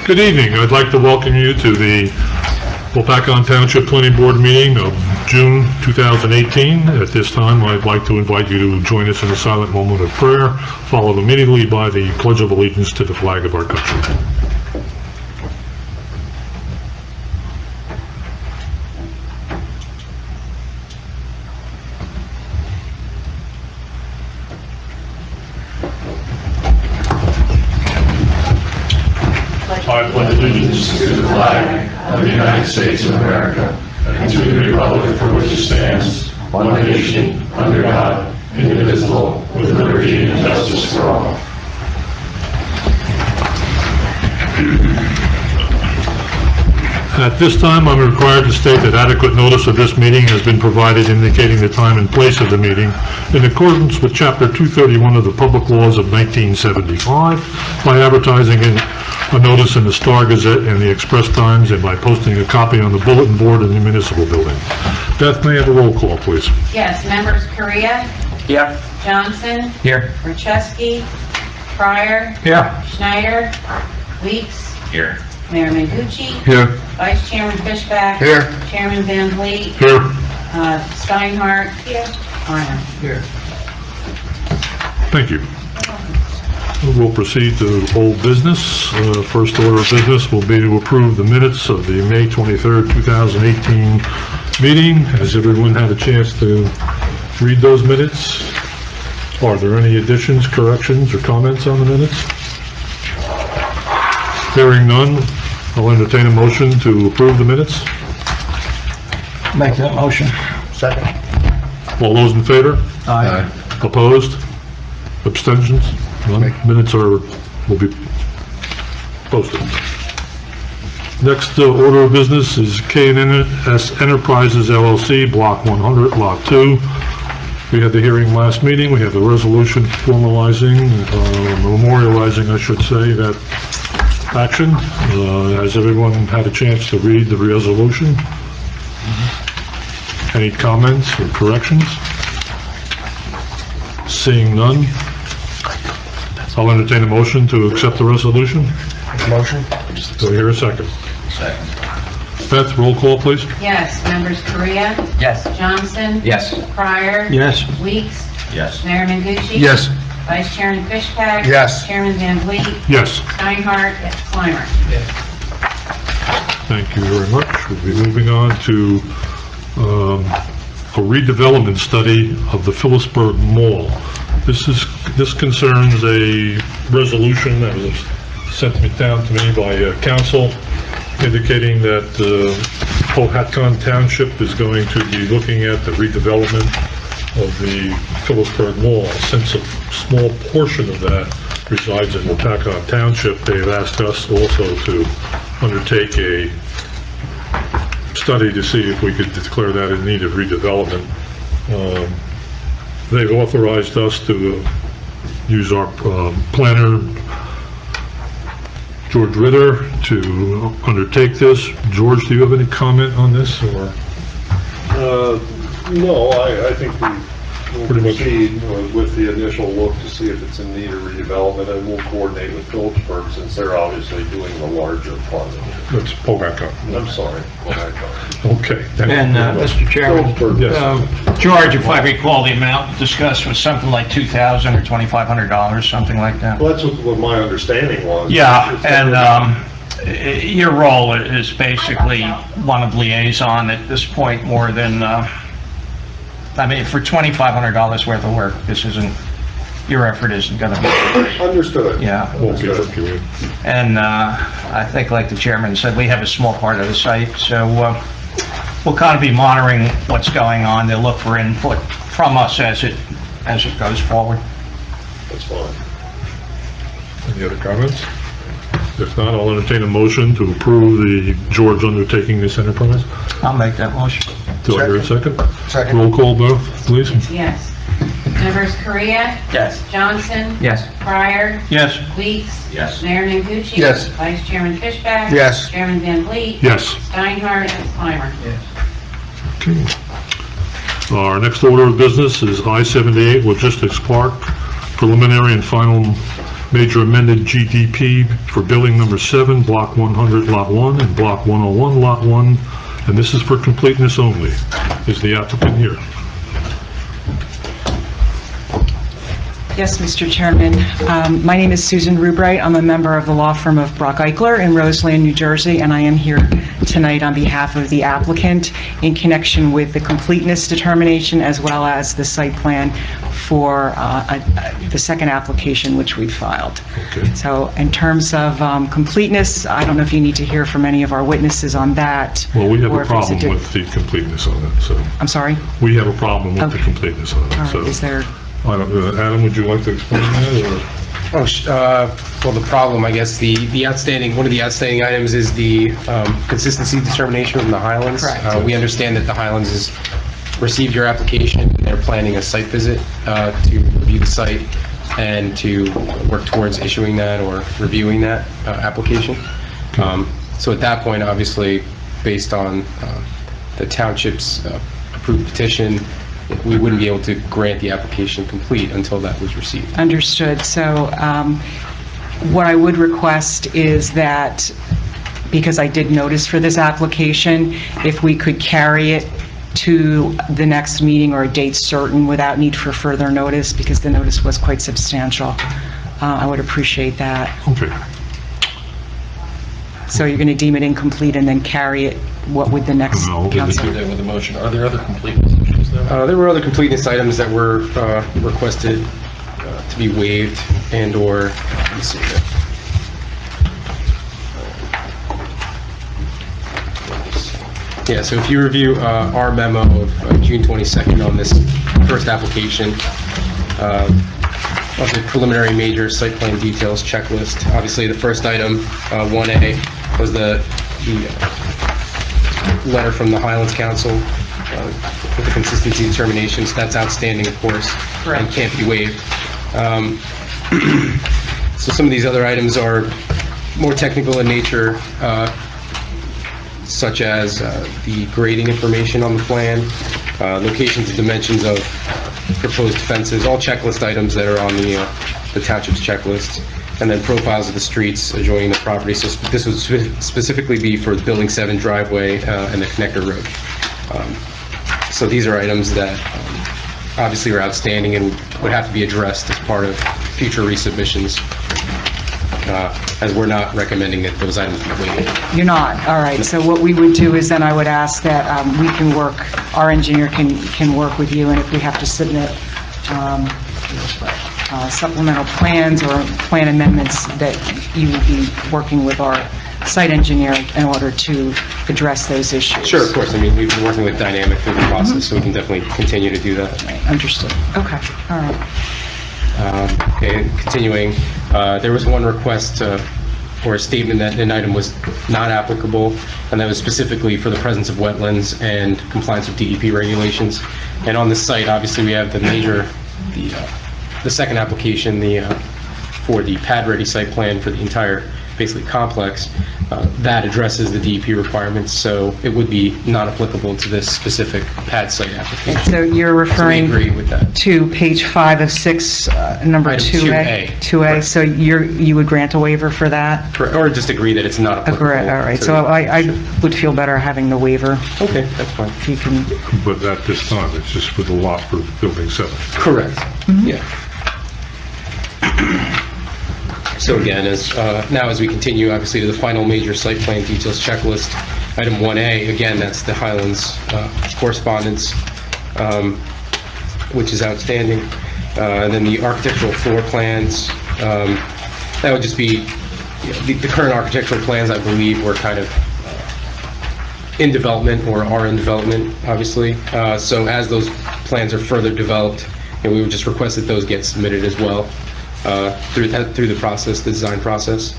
Good evening. I'd like to welcome you to the Lopatcong Township Planning Board meeting of June 2018. At this time, I'd like to invite you to join us in a silent moment of prayer, followed immediately by the Pledge of Allegiance to the flag of our country. I pledge allegiance to the flag of the United States of America and to the republic for which it stands, one nation, under God, indivisible, with liberty and justice for all. At this time, I'm required to state that adequate notice of this meeting has been provided indicating the time and place of the meeting in accordance with Chapter 231 of the Public Laws of 1975 by advertising a notice in the Star Gazette and the Express Times and by posting a copy on the bulletin board in the municipal building. Beth, may I have a roll call, please? Yes, members Correa. Here. Johnson. Here. Rachesky. Pryor. Here. Schneider. Weeks. Here. Mayor Mengucci. Here. Vice Chairman Fishback. Here. Chairman Van Vliet. Here. Steinhardt. Here. Kleiner. Here. Thank you. We'll proceed to old business. First order of business will be to approve the minutes of the May 23rd, 2018 meeting. Has everyone had a chance to read those minutes? Are there any additions, corrections, or comments on the minutes? Hearing none, I'll entertain a motion to approve the minutes. Make that motion. Second. All those in favor? Aye. Opposed? Abstentions? None. Minutes will be posted. Next order of business is K&S Enterprises LLC, Block 100, Lot 2. We had the hearing last meeting. We have the resolution formalizing, memorializing, I should say, that action. Has everyone had a chance to read the resolution? Any comments or corrections? Seeing none, I'll entertain a motion to accept the resolution. Motion. Do I hear a second? Second. Beth, roll call, please. Yes, members Correa. Yes. Johnson. Yes. Pryor. Yes. Weeks. Yes. Mayor Mengucci. Yes. Vice Chairman Fishback. Yes. Chairman Van Vliet. Yes. Steinhardt. Kleiner. Thank you very much. We'll be moving on to a redevelopment study of the Phillipsburg Mall. This concerns a resolution that was sent down to me by council indicating that Lopatcong Township is going to be looking at the redevelopment of the Phillipsburg Mall. Since a small portion of that resides in Lopatcong Township, they've asked us also to undertake a study to see if we could declare that in need of redevelopment. They've authorized us to use our planner, George Ritter, to undertake this. George, do you have any comment on this, or? No, I think we'll Pretty much. proceed with the initial look to see if it's in need of redevelopment, and we'll coordinate with Phillipsburg since they're obviously doing the larger part of it. Let's pull back up. I'm sorry. Okay. thank you. And, Mr. Chairman, Phillipsburg, Yes. George, if I recall, the amount discussed was something like $2,000 or $2,500, something like that. Well, that's what my understanding was. Yeah, and your role is basically one of liaison at this point more than, I mean, for $2,500 worth of work, this isn't, your effort isn't going to be, Understood. yeah. Won't be Herculean. And I think, like the chairman said, we have a small part of the site, so we'll kind of be monitoring what's going on. They'll look for input from us as it goes forward. That's fine. Any other comments? If not, I'll entertain a motion to approve the George undertaking this enterprise. I'll make that motion. Do I hear a second? Second. Roll call, Beth, please. Yes. Members Correa. Yes. Johnson. Yes. Pryor. Yes. Weeks. Yes. Mayor Mengucci. Yes. Vice Chairman Fishback. Yes. Chairman Van Vliet. Yes. Steinhardt. Kleiner. Okay. Our next order of business is I-78 Logistics Park, preliminary and final major amended GDP for building number 7, block 100, lot 1, and block 101, lot 1, and this is for completeness only. Is the applicant here? Yes, Mr. Chairman. My name is Susan Rubright. I'm a member of the law firm of Brock Eichler in Roseland, New Jersey, and I am here tonight on behalf of the applicant in connection with the completeness determination as well as the site plan for the second application which we filed. Okay. So in terms of completeness, I don't know if you need to hear from any of our witnesses on that. Well, we have or a if it's problem with the completeness on it, so. I'm sorry? We have a problem with the Okay. completeness on All it, right, so. is there... I don't know. Adam, would you like to explain that, or? Well, the problem, I guess, the outstanding, one of the outstanding items is the consistency determination from the Highlands. Correct. We understand that the Highlands has received your application, and they're planning a site visit to review the site and to work towards issuing that or reviewing that application. So at that point, obviously, based on the township's approved petition, we wouldn't be able to grant the application complete until that was received. Understood. So what I would request is that, because I did notice for this application, if we could carry it to the next meeting or a date certain without need for further notice, because the notice was quite substantial. I would appreciate that. Okay. So you're going to deem it incomplete and then carry it, what would the next No, we council? Do that with a motion. Are there other completeness issues there? There were other completeness items that were requested to be waived and/or, let me see here. Yeah, so if you review our memo of June 22nd on this first application, of the preliminary major site plan details checklist, obviously the first item, 1A, was the letter from the Highlands Council with the consistency determinations. That's outstanding, of course, and can't be waived. So some of these other items are more technical in nature, such as the grading information on the plan, locations and dimensions of proposed fences, all checklist items that are on the township's checklist, and then profiles of the streets adjoining the property. So this would specifically be for the Building 7 driveway and the connector road. So these are items that obviously are outstanding and would have to be addressed as part of future resubmissions, as we're not recommending that those items be waived. You're not, all right. So what we would do is then I would ask that we can work, our engineer can work with you, and if we have to submit supplemental plans or plan amendments, that you would be working with our site engineer in order to address those issues. Sure, of course. I mean, we've been working with Dynamic through the process, so we can definitely continue to do that. Right, understood. Okay, all right. Okay, continuing, there was one request or a statement that an item was not applicable, and that was specifically for the presence of wetlands and compliance with DEP regulations. And on this site, obviously, we have the major, the second application, for the pad-ready site plan for the entire, basically, complex. That addresses the DEP requirements, so it would be not applicable to this specific pad site application. So you're referring So we agree with that. to page 5 of 6, number Item 2A? 2A. 2A, so you would grant a waiver for that? Correct. Or just agree that it's not applicable. Agree, all right. to So the- I would feel better having the waiver, Okay, that's fine. if you can. But at this time, it's just for the lot for Building 7. Correct. Yeah. So again, now as we continue, obviously, to the final major site plan details checklist, item 1A, again, that's the Highlands correspondence, which is outstanding. And then the architectural floor plans, that would just be, you know, the current architectural plans, I believe, were kind of in development or are in development, obviously. So as those plans are further developed, we would just request that those get submitted as well. Through the process, the design process.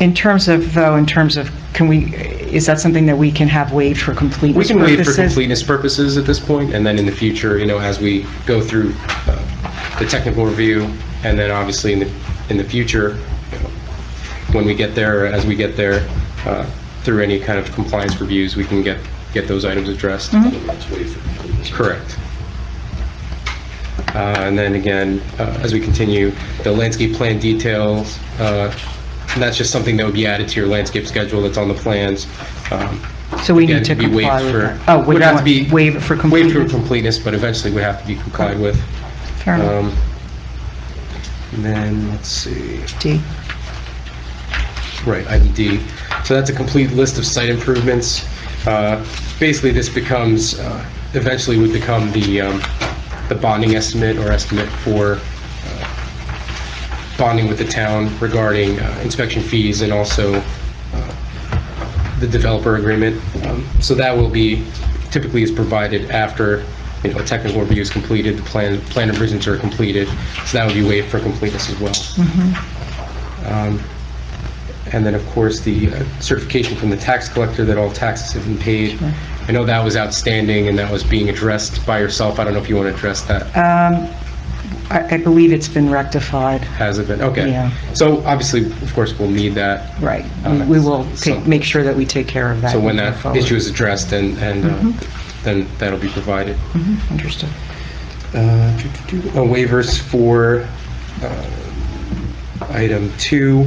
In terms of, is that something that we can have waived for completeness We purposes? can waive for completeness purposes at this point, and then in the future, as we go through the technical review, and then obviously in the future, when we get there, as we get there, through any kind of compliance reviews, we can get those items addressed. Mm-hmm. Correct. And then again, as we continue, the landscape plan details, and that's just something that would be added to your landscape schedule that's on the plans. So we Again, need to be waived comply with for- that. Oh, we would have to be waive it for Waived for completeness? completeness, but eventually would have to be complied with. Fair enough. And then, let's see. D. Right, item D. So that's a complete list of site improvements. Basically, this becomes, eventually would become the bonding estimate or estimate for bonding with the town regarding inspection fees and also the developer agreement. So that will be, typically is provided after, a technical review is completed, the plan revisions are completed, so that would be waived for completeness as well. And then, of course, the certification from the tax collector that all taxes have been paid. I know that was outstanding and that was being addressed by yourself. I don't know if you want to address that. I believe it's been rectified. Has it been? Okay. Yeah. So obviously, of course, we'll need that. Right. We will So- make sure that we take care of that. So when moving that forward. issue is addressed, and then that'll be provided. Understood. Waivers for item 2,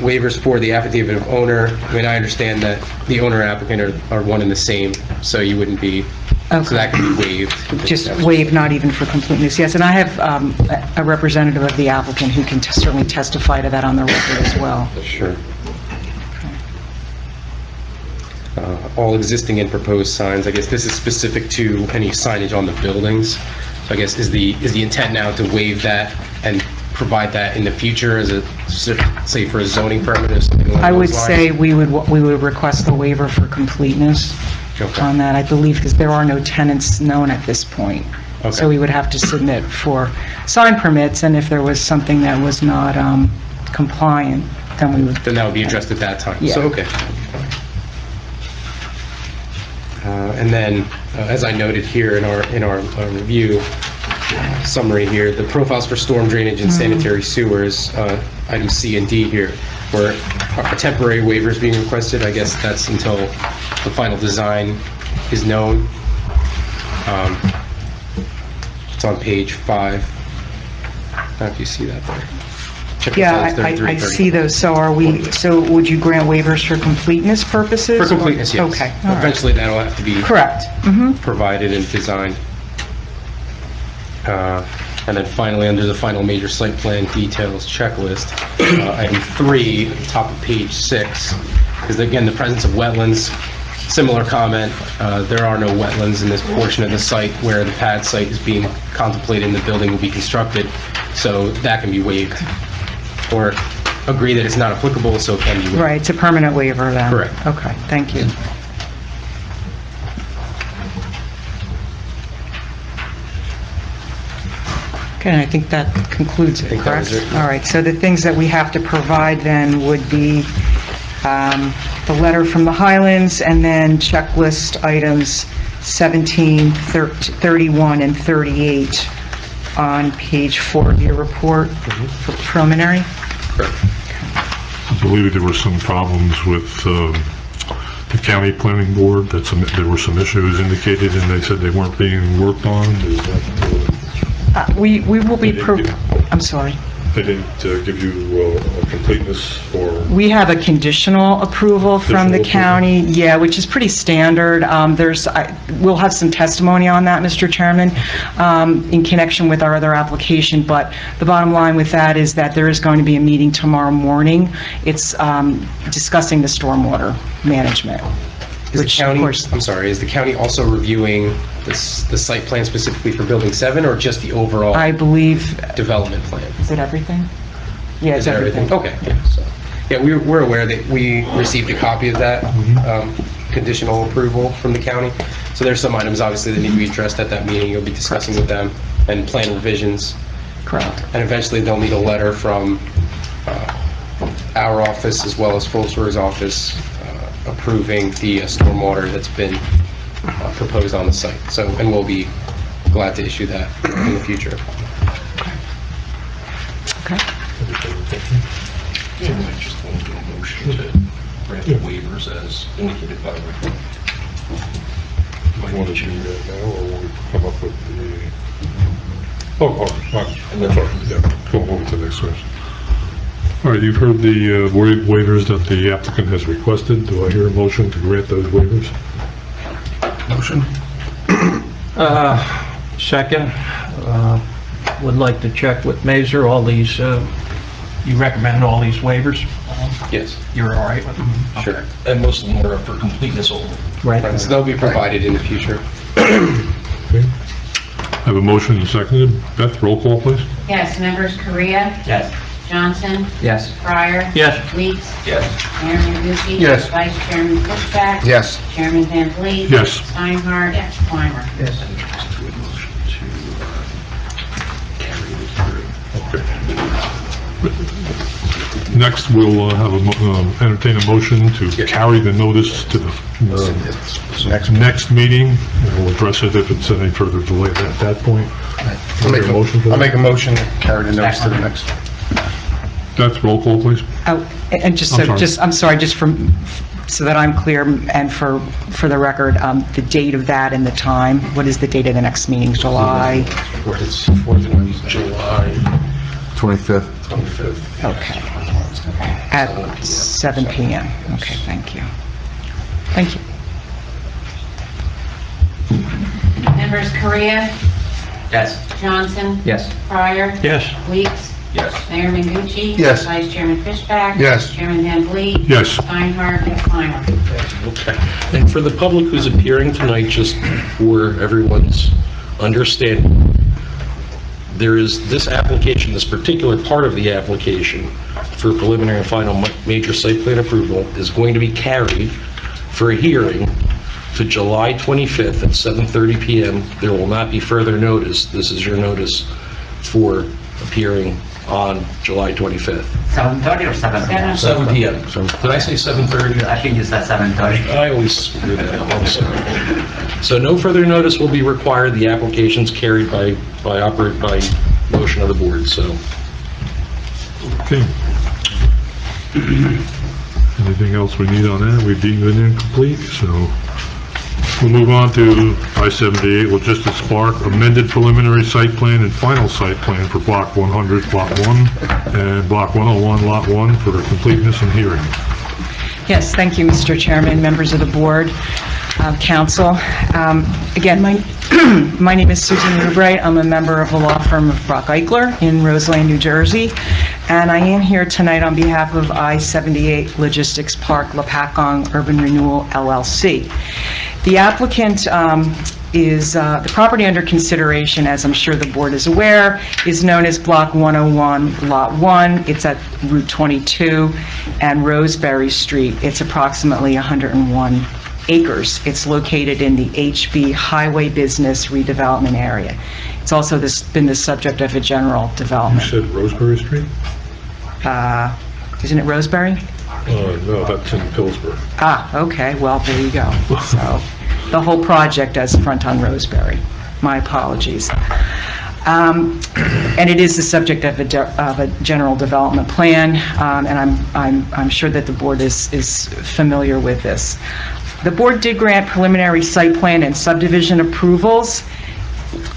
waivers for the affidavit of owner. I mean, I understand that the owner applicant are one and the same, so you wouldn't be, so that can be waived. Just waive, not even for completeness, yes. And I have a representative of the applicant who can certainly testify to that on the record as well. Sure. All existing and proposed signs, I guess this is specific to any signage on the buildings. So I guess is the intent now to waive that and provide that in the future as a, say, for a zoning permit or something along those I would lines? say we would request the waiver for completeness Okay. on that, I believe, because there are no tenants known at this point. Okay. So we would have to submit for sign permits, and if there was something that was not compliant, then we would... Then that would be addressed at that time. Yeah. So, okay. And then, as I noted here in our review summary here, the profiles for storm drainage and sanitary sewers, items C and D here, where are temporary waivers being requested. I guess that's until the final design is known. It's on page 5. I don't know if you see that there. Check the Yeah, slides, 33, I 34. see those. So would you grant waivers for completeness purposes? For or- completeness, yes. Okay, all right. Eventually, that'll have to be Correct. provided and designed. And then finally, under the final major site plan details checklist, item 3, top of page 6, is again the presence of wetlands. Similar comment, there are no wetlands in this portion of the site where the pad site is being contemplated and the building will be constructed, so that can be waived. Or agree that it's not applicable, so it can be waived. Right, it's a permanent waiver then? Correct. Okay, thank you. Okay, and I think that concludes it, think that was correct? it. All right, so the things that we have to provide then would be the letter from the Highlands, and then checklist items 17, 31, and 38 on page 4 of your report for preliminary. Correct. I believe there were some problems with the county planning board, there were some issues indicated, and they said they weren't being worked on. Is that, We will be, They didn't I'm sorry. they didn't give you a completeness for... We have a conditional approval from the Conditional county, yeah, which is pretty standard. We'll have some testimony on that, Mr. Chairman, in connection with our other application, but the bottom line with that is that there is going to be a meeting tomorrow morning. It's discussing the stormwater management, Is the which, of county, course, I'm sorry, is the county also reviewing the site plan specifically for Building 7, or just the overall I believe, development plan? is it everything? Yeah, it's Is it everything. Okay, yeah, so, yeah, we're aware that we received a copy of that conditional approval from the county. So there's some items, obviously, that need to be addressed at that meeting. You'll be discussing with them, and plan revisions. Correct. And eventually, they'll need a letter from our office as well as Fultzberg's office approving the stormwater that's been proposed on the site. So, and we'll be glad to issue that in the future. Okay. I just want to do a motion to grant the waivers as indicated by the report. You want to do that now, or will we come up with I'm sorry, yeah, go on to the next question. All right, you've heard the waivers that the applicant has requested. Do I hear a motion to grant those waivers? Motion. Second, would like to check with Mazer, all these, you recommend all these waivers? Yes, You're all right with them? sure. And most of them are for completeness only. Right. So they'll be provided in the future. Okay. I have a motion and seconded. Beth, roll call, please. Yes, members Korea, Yes. Johnson, Yes. Pryor, Yes. Weeks, Yes. Mayor Mangucci. Yes. Vice Chairman Fishback. Yes. Chairman Van Vliet. Yes. Steinhardt. Weimer. Yes. Next, we'll entertain a motion to carry the notice to the next meeting, and we'll address it if it's any further delay at that point. I'll make a motion to carry the notice to the next. Beth, roll call, please. Oh, and just I'm so, sorry. I'm sorry, just from, so that I'm clear and for the record, the date of that and the time, what is the date of the next meeting, July? It's July 25th. 25th. Okay. At 7 PM. Okay, thank you. Thank you. Members Korea, Yes. Johnson, Yes. Pryor, Yes. Weeks, Yes. Mayor Mangucci. Yes. Vice Chairman Fishback. Yes. Chairman Van Vliet. Yes. Steinhardt. Weimer. Okay. And for the public who's appearing tonight, just for everyone's understanding, there is this application, this particular part of the application for preliminary and final major site plan approval is going to be carried for a hearing to July 25th at 7:30 PM. There will not be further notice. This is your notice for appearing on July 25th. 7:30 or 7 p.m.? 7 PM. Did I say 7:30? I think it's at 7:30. I always screw that up, I'm sorry. So no further notice will be required. The application's carried by motion of the board, so. Okay. Anything else we need on that? We've deemed it incomplete, so we'll move on to I-78 Logistics Park, amended preliminary site plan and final site plan for Block 100, Lot 1, and Block 101, Lot 1 for their completeness and hearing. Yes, thank you, Mr. Chairman, members of the board, council. Again, my name is Susan Rubright. I'm a member of the law firm of Brock Eichler in Roseland, New Jersey, and I am here tonight on behalf of I-78 Logistics Park, Lopatcong Urban Renewal LLC. The applicant is, the property under consideration, as I'm sure the board is aware, is known as Block 101, Lot 1. It's at Route 22 and Roseberry Street. It's approximately 101 acres. It's located in the HB Highway Business Redevelopment Area. It's also been the subject of a general You development. said Roseberry Street? Isn't it Roseberry? No, that's in Pillsbury. Ah, okay, well, there you go. So, the whole project does front on Roseberry. My apologies. And it is the subject of a general development plan, and I'm sure that the board is familiar with this. The board did grant preliminary site plan and subdivision approvals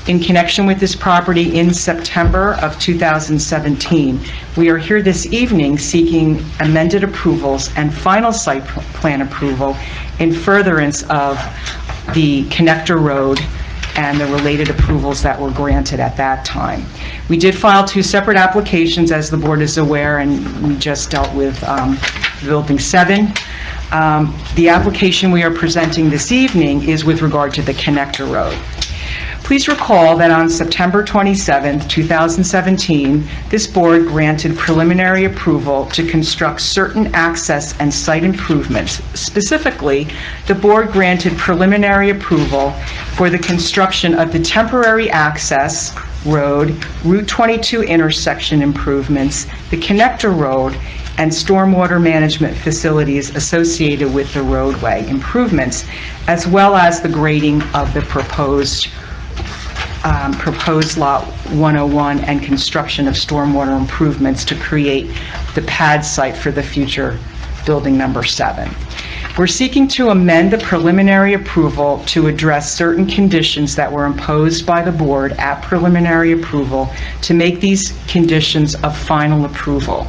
in connection with this property in September of 2017. We are here this evening seeking amended approvals and final site plan approval in furtherance of the connector road and the related approvals that were granted at that time. We did file two separate applications, as the board is aware, and we just dealt with Building 7. The application we are presenting this evening is with regard to the connector road. Please recall that on September 27, 2017, this board granted preliminary approval to construct certain access and site improvements. Specifically, the board granted preliminary approval for the construction of the temporary access road, Route 22 intersection improvements, the connector road, and stormwater management facilities associated with the roadway improvements, as well as the grading of the proposed Lot 101 and construction of stormwater improvements to create the pad site for the future building number 7. We're seeking to amend the preliminary approval to address certain conditions that were imposed by the board at preliminary approval to make these conditions of final approval.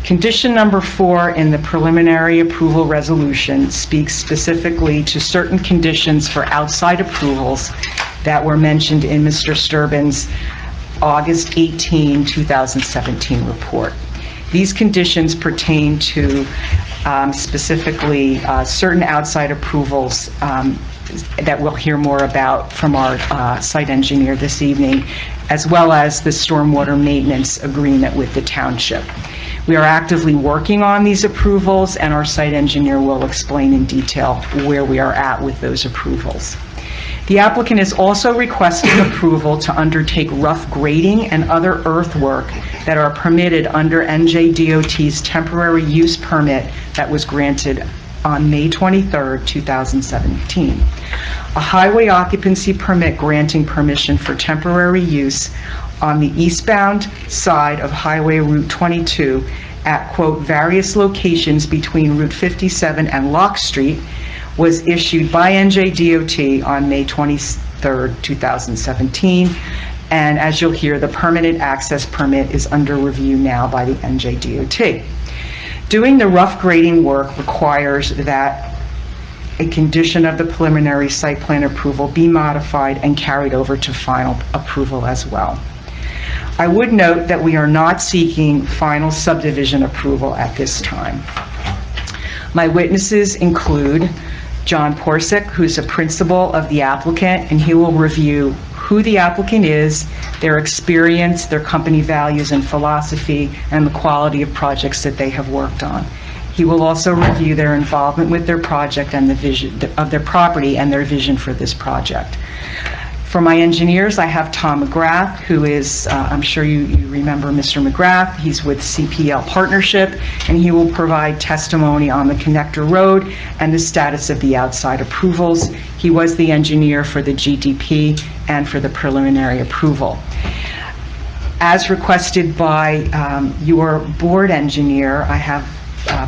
Condition number 4 in the preliminary approval resolution speaks specifically to certain conditions for outside approvals that were mentioned in Mr. Sturban's August 18, 2017 report. These conditions pertain to specifically certain outside approvals that we'll hear more about from our site engineer this evening, as well as the stormwater maintenance agreement with the township. We are actively working on these approvals, and our site engineer will explain in detail where we are at with those approvals. The applicant is also requesting approval to undertake rough grading and other earthwork that are permitted under NJDOT's temporary use permit that was granted on May 23, 2017. A highway occupancy permit granting permission for temporary use on the eastbound side of Highway Route 22 at, quote, various locations between Route 57 and Lock Street was issued by NJDOT on May 23, 2017. And as you'll hear, the permanent access permit is under review now by the NJDOT. Doing the rough grading work requires that a condition of the preliminary site plan approval be modified and carried over to final approval as well. I would note that we are not seeking final subdivision approval at this time. My witnesses include John Porsick, who's a principal of the applicant, and he will review who the applicant is, their experience, their company values and philosophy, and the quality of projects that they have worked on. He will also review their involvement with their project and the vision of their property and their vision for this project. For my engineers, I have Tom McGrath, who is, I'm sure you remember Mr. McGrath. He's with CPL Partnership, and he will provide testimony on the connector road and the status of the outside approvals. He was the engineer for the GDP and for the preliminary approval. As requested by your board engineer, I have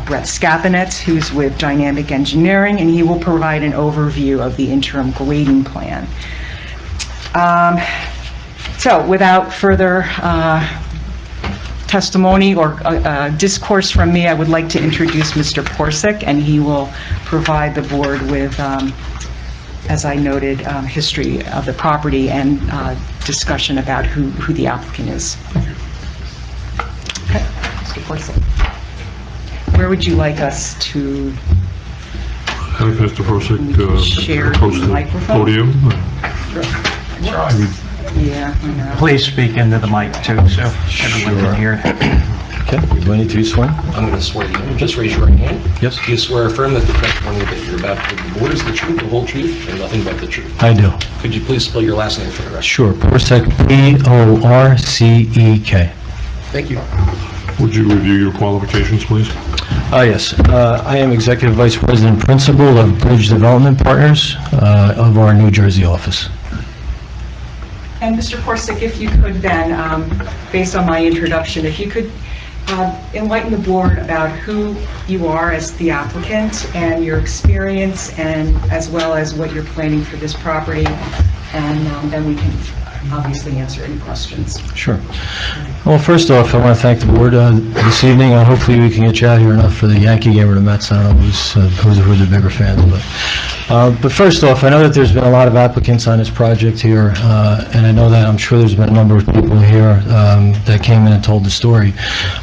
Brett Scapinetz, who's with Dynamic Engineering, and he will provide an overview of the interim grading plan. So without further testimony or discourse from me, I would like to introduce Mr. Porsick, and he will provide the board with, as I noted, history of the property and discussion about who the applicant is. Okay, Mr. Porsick. Where would you like us to Have Mr. Porsick share approach the the microphone? podium. Yeah, I know. Please speak into the mic too, so everyone can hear. Okay, do I need to be sworn? I'm going to swear you in. Just raise your right hand. Yes. Do you swear affirm that the testimony that you're about to give the board is the truth, the whole truth, and nothing but the truth? I do. Could you please spell your last name for the record? Sure, Porsick, P-O-R-C-E-K. Thank you. Would you review your qualifications, please? Yes, I am Executive Vice President Principal of Bridge Development Partners of our New Jersey office. And Mr. Porsick, if you could then, based on my introduction, if you could enlighten the board about who you are as the applicant and your experience, and as well as what you're planning for this property, and then we can obviously answer any questions. Sure. Well, first off, I want to thank the board this evening. Hopefully we can get you out here enough for the Yankee game or the Mets. I don't know who are the bigger fans, but first off, I know that there's been a lot of applicants on this project here, and I know that I'm sure there's been a number of people here that came in and told the story,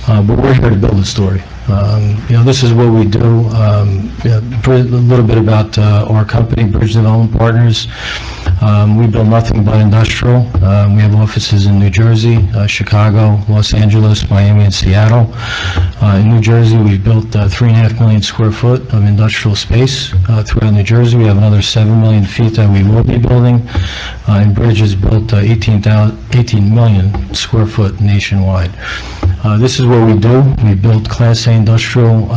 but we're here to build the story. This is what we do. A little bit about our company, Bridge Development Partners. We build nothing but industrial. We have offices in New Jersey, Chicago, Los Angeles, Miami, and Seattle. In New Jersey, we've built 3.5 million square foot of industrial space throughout New Jersey. We have another 7 million feet that we will be building. And Bridge has built 18 million square foot nationwide. This is what we do. We build Class A industrial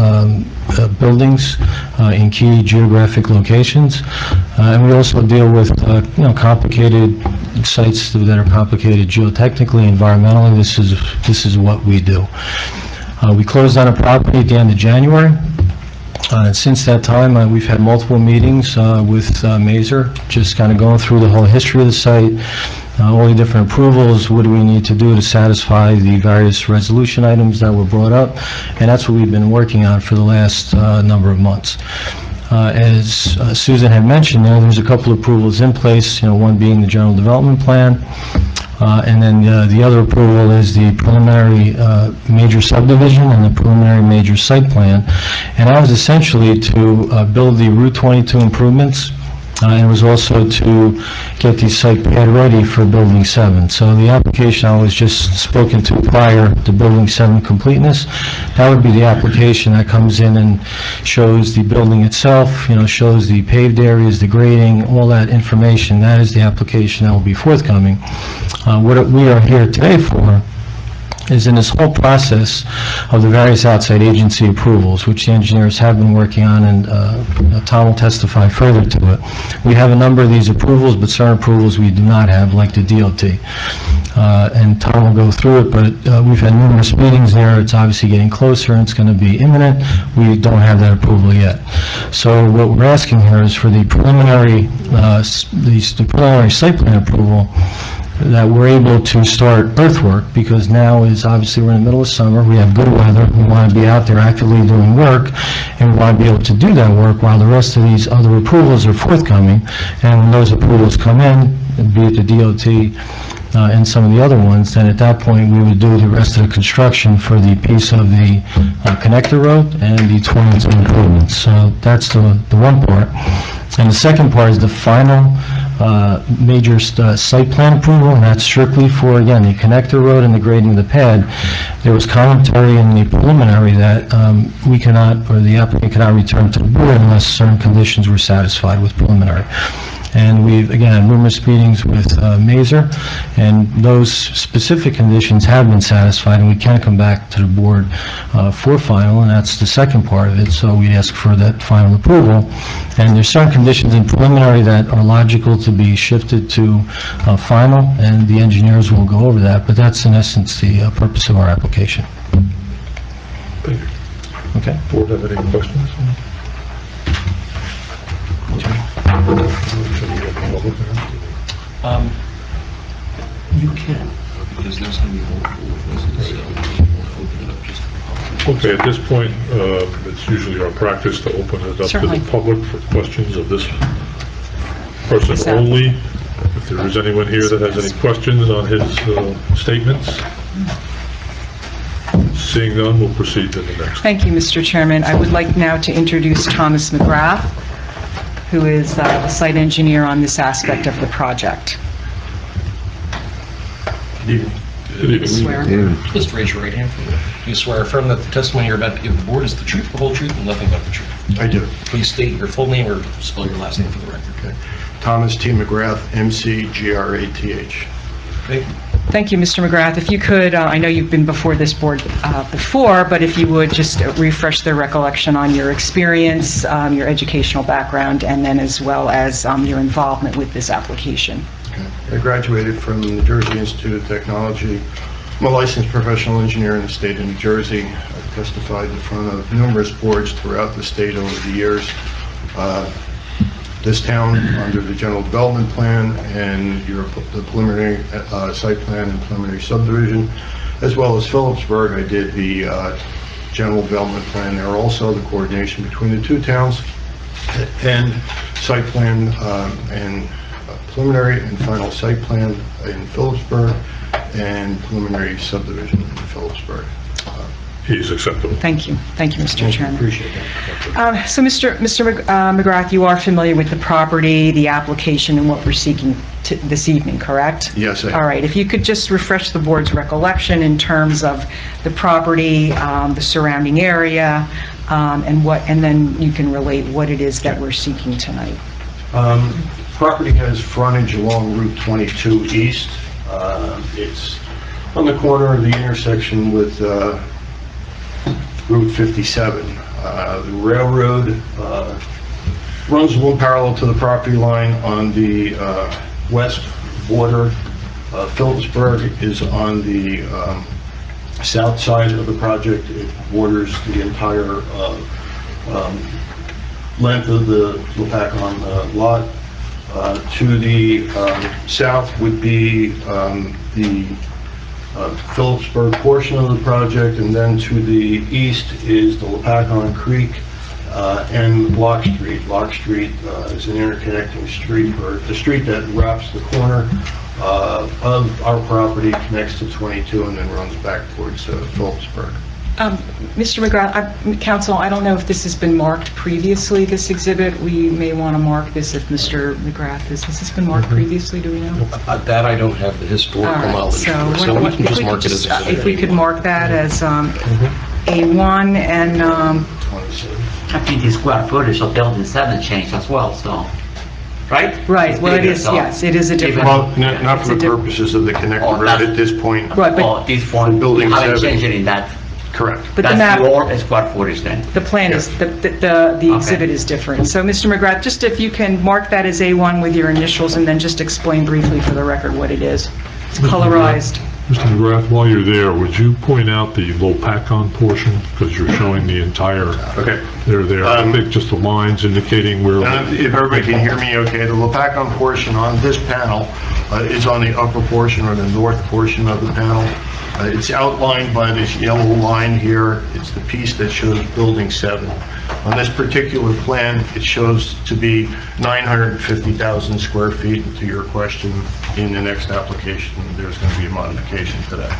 buildings in key geographic locations, and we also deal with complicated sites that are complicated geotechnically, environmentally. This is what we do. We closed on a property at the end of January. Since that time, we've had multiple meetings with Mazer, just kind of going through the whole history of the site, all the different approvals, what do we need to do to satisfy the various resolution items that were brought up, and that's what we've been working on for the last number of months. As Susan had mentioned, there's a couple of approvals in place, one being the general development plan, and then the other approval is the preliminary major subdivision and the preliminary major site plan. And that was essentially to build the Route 22 improvements, and it was also to get the site pad ready for Building 7. So the application I was just spoken to prior to Building 7 completeness, that would be the application that comes in and shows the building itself, shows the paved areas, the grading, all that information. That is the application that will be forthcoming. What we are here today for is in this whole process of the various outside agency approvals, which the engineers have been working on, and Tom will testify further to it. We have a number of these approvals, but certain approvals we do not have, like the DOT. And Tom will go through it, but we've had numerous meetings there. It's obviously getting closer, and it's going to be imminent. We don't have that approval yet. So what we're asking here is for the preliminary, the preliminary site plan approval, that we're able to start earthwork, because now is obviously we're in the middle of summer, we have good weather, we want to be out there actively doing work, and we want to be able to do that work while the rest of these other approvals are forthcoming. And when those approvals come in, be it the DOT and some of the other ones, then at that point we would do the rest of the construction for the piece of the connector road and the 22 improvements. So that's the one part. And the second part is the final major site plan approval, and that's strictly for, again, the connector road and the grading of the pad. There was commentary in the preliminary that we cannot, or the applicant cannot return to the board unless certain conditions were satisfied with preliminary. And we've, again, had numerous meetings with Mazer, and those specific conditions have been satisfied, and we can come back to the board for final, and that's the second part of it. So we ask for that final approval. And there's certain conditions in preliminary that are logical to be shifted to final, and the engineers will go over that, but that's in essence the purpose of our application. Thank you. Okay. Board have any questions? You can, because there's going to be multiple witnesses, so you want to open it up just to the public. Okay, at this point, it's usually our practice to open it up Certainly. to the public for questions of this person Yes, sir. only. If there is anyone here that has any questions on his statements, seeing none, we'll proceed to the next. Thank you, Mr. Chairman. I would like now to introduce Thomas McGrath, who is the site engineer on this aspect of the project. Good evening. Swear. Just raise your right hand for me. Do you swear affirm that the testimony you're about to give the board is the truth, the whole truth, and nothing but the truth? I do. Please state your full name or spell your last name for the record. Okay. Thomas T. McGrath, M-C-G-R-A-T-H. Thank you. Thank you, Mr. McGrath. If you could, I know you've been before this board before, but if you would just refresh their recollection on your experience, your educational background, and then as well as your involvement with this application. I graduated from the New Jersey Institute of Technology. I'm a licensed professional engineer in the state of New Jersey. I've testified in front of numerous boards throughout the state over the years. This town, under the general development plan and the preliminary site plan and preliminary subdivision, as well as Phillipsburg, I did the general development plan there also, the coordination between the two towns, and site plan and preliminary and final site plan in Phillipsburg, and preliminary subdivision in Phillipsburg. He's acceptable. Thank you. Thank you, Mr. Chairman. Appreciate that. So, Mr. McGrath, you are familiar with the property, the application, and what we're seeking this evening, correct? Yes, I am. All right. If you could just refresh the board's recollection in terms of the property, the surrounding area, and then you can relate what it is that we're seeking tonight. Property has frontage along Route 22 East. It's on the corner of the intersection with Route 57. The railroad runs one parallel to the property line on the west border. Phillipsburg is on the south side of the project. It borders the entire length of the Lopatcong lot. To the south would be the Phillipsburg portion of the project, and then to the east is the Lopatcong Creek and Lock Street. Lock Street is an interconnecting street, or the street that wraps the corner of our property, connects to 22, and then runs back towards Phillipsburg. Mr. McGrath, Counsel, I don't know if this has been marked previously, this exhibit. We may want to mark this if Mr. McGrath has this been marked previously, do we know? That I don't have the historical All right, knowledge so for, so we can just mark it as exhibit. if we could mark that as A1 and, I think the square footage of building 7 changed as well, so, right? right, It's well, it bigger, is, so- yes, it is a different, Well, not for It's the a purposes of the connector Oh, road that's- at this point. right, but, Oh, this one, building haven't 7. changed it in that, Correct. but the that's map, your square footage then? the plan is, the exhibit is different. So, Mr. McGrath, just if you can mark that as A1 with your initials, and then just explain briefly for the record what it is. It's colorized. Mr. McGrath, while you're there, would you point out the Lopatcong portion? Because you're showing the entire, Okay. they're there. I think just the lines indicating where, If everybody can hear me okay, the Lopatcong portion on this panel is on the upper portion, or the north portion of the panel. It's outlined by this yellow line here. It's the piece that shows building 7. On this particular plan, it shows to be 950,000 square feet. And to your question, in the next application, there's going to be a modification to that.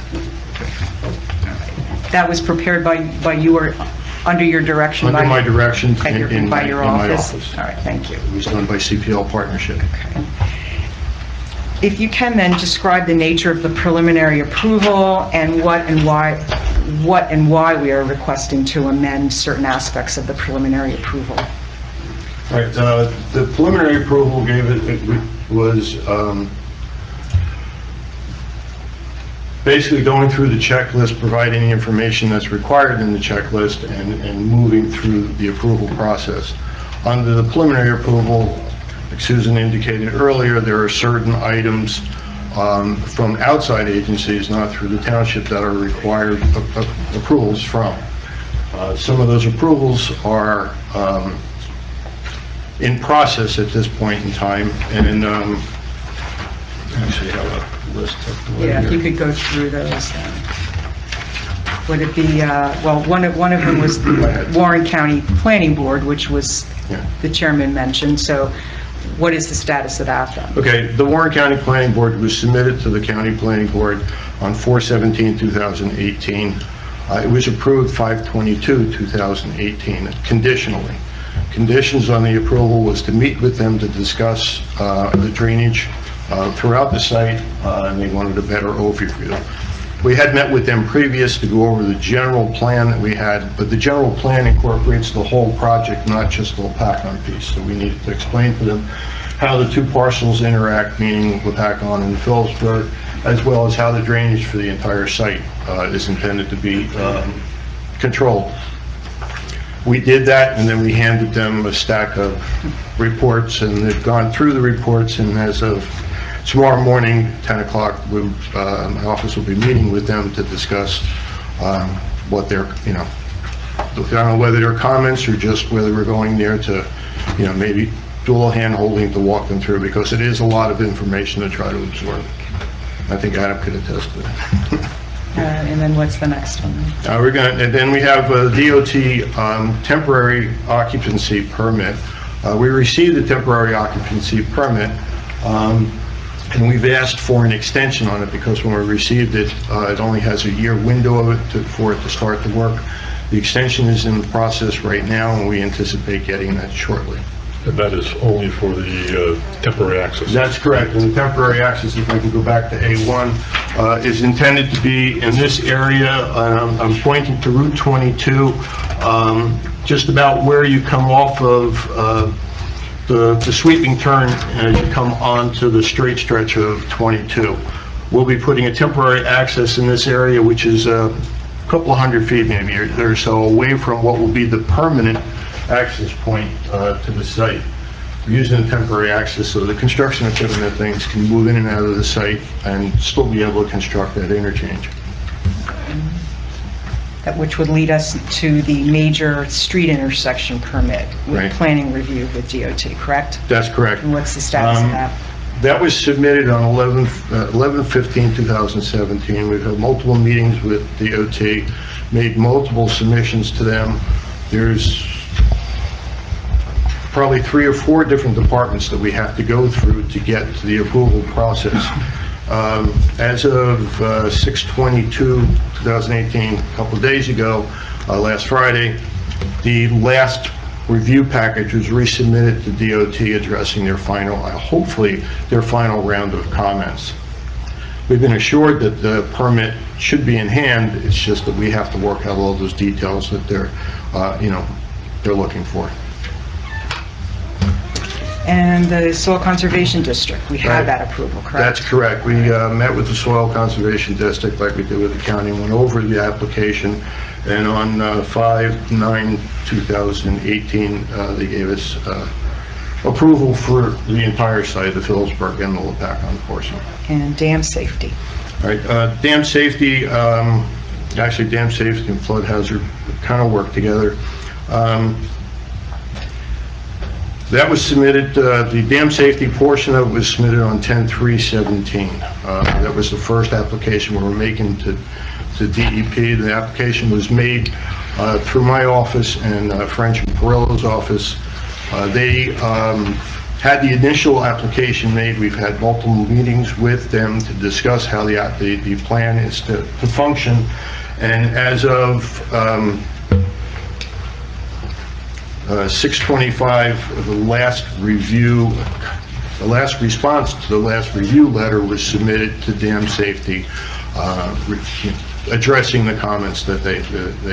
That was prepared by you, or under your direction? Under my direction in By my your office. All right, thank you. It was done by CPL Partnership. If you can then describe the nature of the preliminary approval and what and why we are requesting to amend certain aspects of the preliminary approval. Right, the preliminary approval was basically going through the checklist, providing the information that's required in the checklist, and moving through the approval process. Under the preliminary approval, like Susan indicated earlier, there are certain items from outside agencies, not through the township, that are required approvals from. Some of those approvals are in process at this point in time, and actually have a list of the way Yeah, if you here. could go through those then. Would it be, well, one of them was the Warren County Planning Board, which was, Yeah. the chairman mentioned, so what is the status of that then? Okay, the Warren County Planning Board was submitted to the County Planning Board on 4/17/2018. It was approved 5/22/2018, conditionally. Conditions on the approval was to meet with them to discuss the drainage throughout the site, and they wanted a better overview. We had met with them previous to go over the general plan that we had, but the general plan incorporates the whole project, not just the Lopatcong piece. So we needed to explain to them how the two parcels interact, meaning Lopatcong and Phillipsburg, as well as how the drainage for the entire site is intended to be controlled. We did that, and then we handed them a stack of reports, and they've gone through the reports, and as of tomorrow morning, 10 o'clock, my office will be meeting with them to discuss what their, I don't know whether they're comments or just whether we're going there to, maybe do a little hand-holding to walk them through, because it is a lot of information to try to absorb. I think Adam could attest to that. And then what's the next one? And then we have a DOT temporary occupancy permit. We received a temporary occupancy permit, and we've asked for an extension on it, because when we received it, it only has a year window of it for it to start the work. The extension is in the process right now, and we anticipate getting that shortly. and that is only for the temporary access. That's correct, and the temporary access, if I can go back to A1, is intended to be in this area. I'm pointing to Route 22, just about where you come off of the sweeping turn as you come onto the straight stretch of 22. We'll be putting a temporary access in this area, which is a couple of hundred feet maybe or so away from what will be the permanent access point to the site. We're using a temporary access so the construction equipment and things can move in and out of the site and still be able to construct that interchange. which would lead us to the major street intersection permit with Right. planning review with DOT, correct? That's correct. And what's the status of that? That was submitted on 11/15/2017. We've had multiple meetings with DOT, made multiple submissions to them. There's probably 3 or 4 different departments that we have to go through to get to the approval process. As of 6/22/2018, a couple of days ago, last Friday, the last review package was resubmitted to DOT addressing their final, hopefully, their final round of comments. We've been assured that the permit should be in hand, it's just that we have to work out all those details that they're looking for. And the Soil Conservation District, we Right. have that approval, correct? That's correct. We met with the Soil Conservation District like we did with the county, went over the application, and on 5/9/2018, they gave us approval for the entire site of Phillipsburg and the Lopatcong portion. And dam safety. All right, dam safety, actually dam safety and flood hazard kind of work together. That was submitted, the dam safety portion of it was submitted on 10/3/17. That was the first application we were making to DEP. The application was made through my office and French and Perillo's office. They had the initial application made. We've had multiple meetings with them to discuss how the plan is to function. And as of 6/25, the last response to the last review letter was submitted to dam safety, addressing the comments that they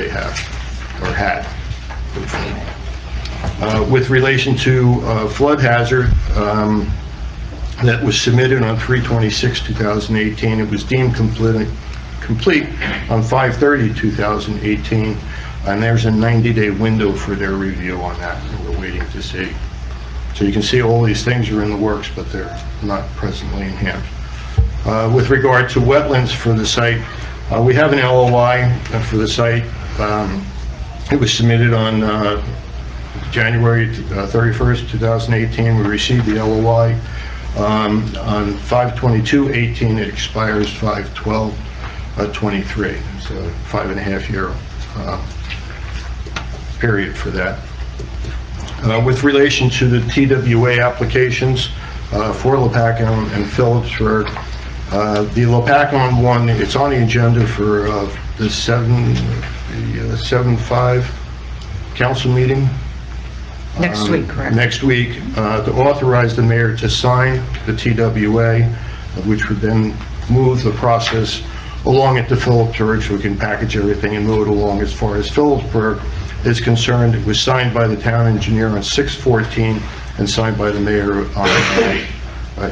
have, or had. With relation to flood hazard, that was submitted on 3/26/2018. It was deemed complete on 5/30/2018. And there's a 90-day window for their review on that, and we're waiting to see. So you can see all these things are in the works, but they're not presently in hand. With regard to wetlands for the site, we have an LOI for the site. It was submitted on January 31st, 2018. We received the LOI on 5/22/18. It expires 5/12/23. It's a 5.5-year period for that. With relation to the TWA applications for Lopatcong and Phillipsburg, the Lopatcong one, it's on the agenda for the 7/5 council meeting. Next week, correct? Next week, to authorize the mayor to sign the TWA, which would then move the process along at the Phillipsburg so we can package everything and move it along. As far as Phillipsburg is concerned, it was signed by the town engineer on 6/14 and signed by the mayor on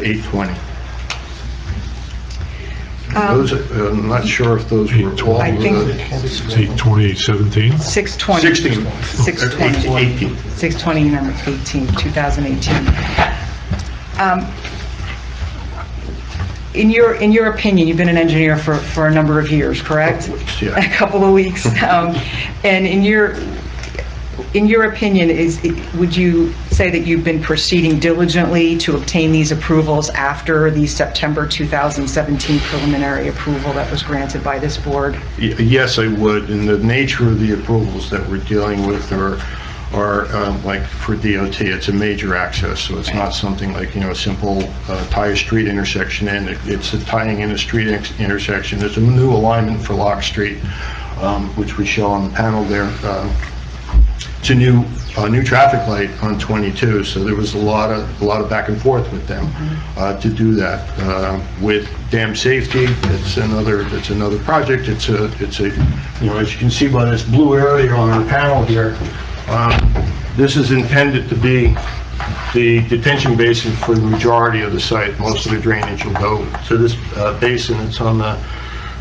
8/20. Those, I'm not sure if those were all... I think- It's 8/28/17. 6/20. 6/20. 6/20/18, 2018. In your opinion, you've been an engineer for a number of years, correct? Yeah. A couple of weeks. And in your opinion, would you say that you've been proceeding diligently to obtain these approvals after the September 2017 preliminary approval that was granted by this board? Yes, I would. And the nature of the approvals that we're dealing with are like for DOT, it's a major access, so it's not something like, a simple tie a street intersection in. It's a tying in a street intersection. There's a new alignment for Lock Street, which we show on the panel there. It's a new traffic light on 22, so there was a lot of back and forth with them to do that. With dam safety, it's another project. It's a as you can see by this blue area on our panel here, this is intended to be the detention basin for the majority of the site. Most of the drainage will go to this basin. It's on the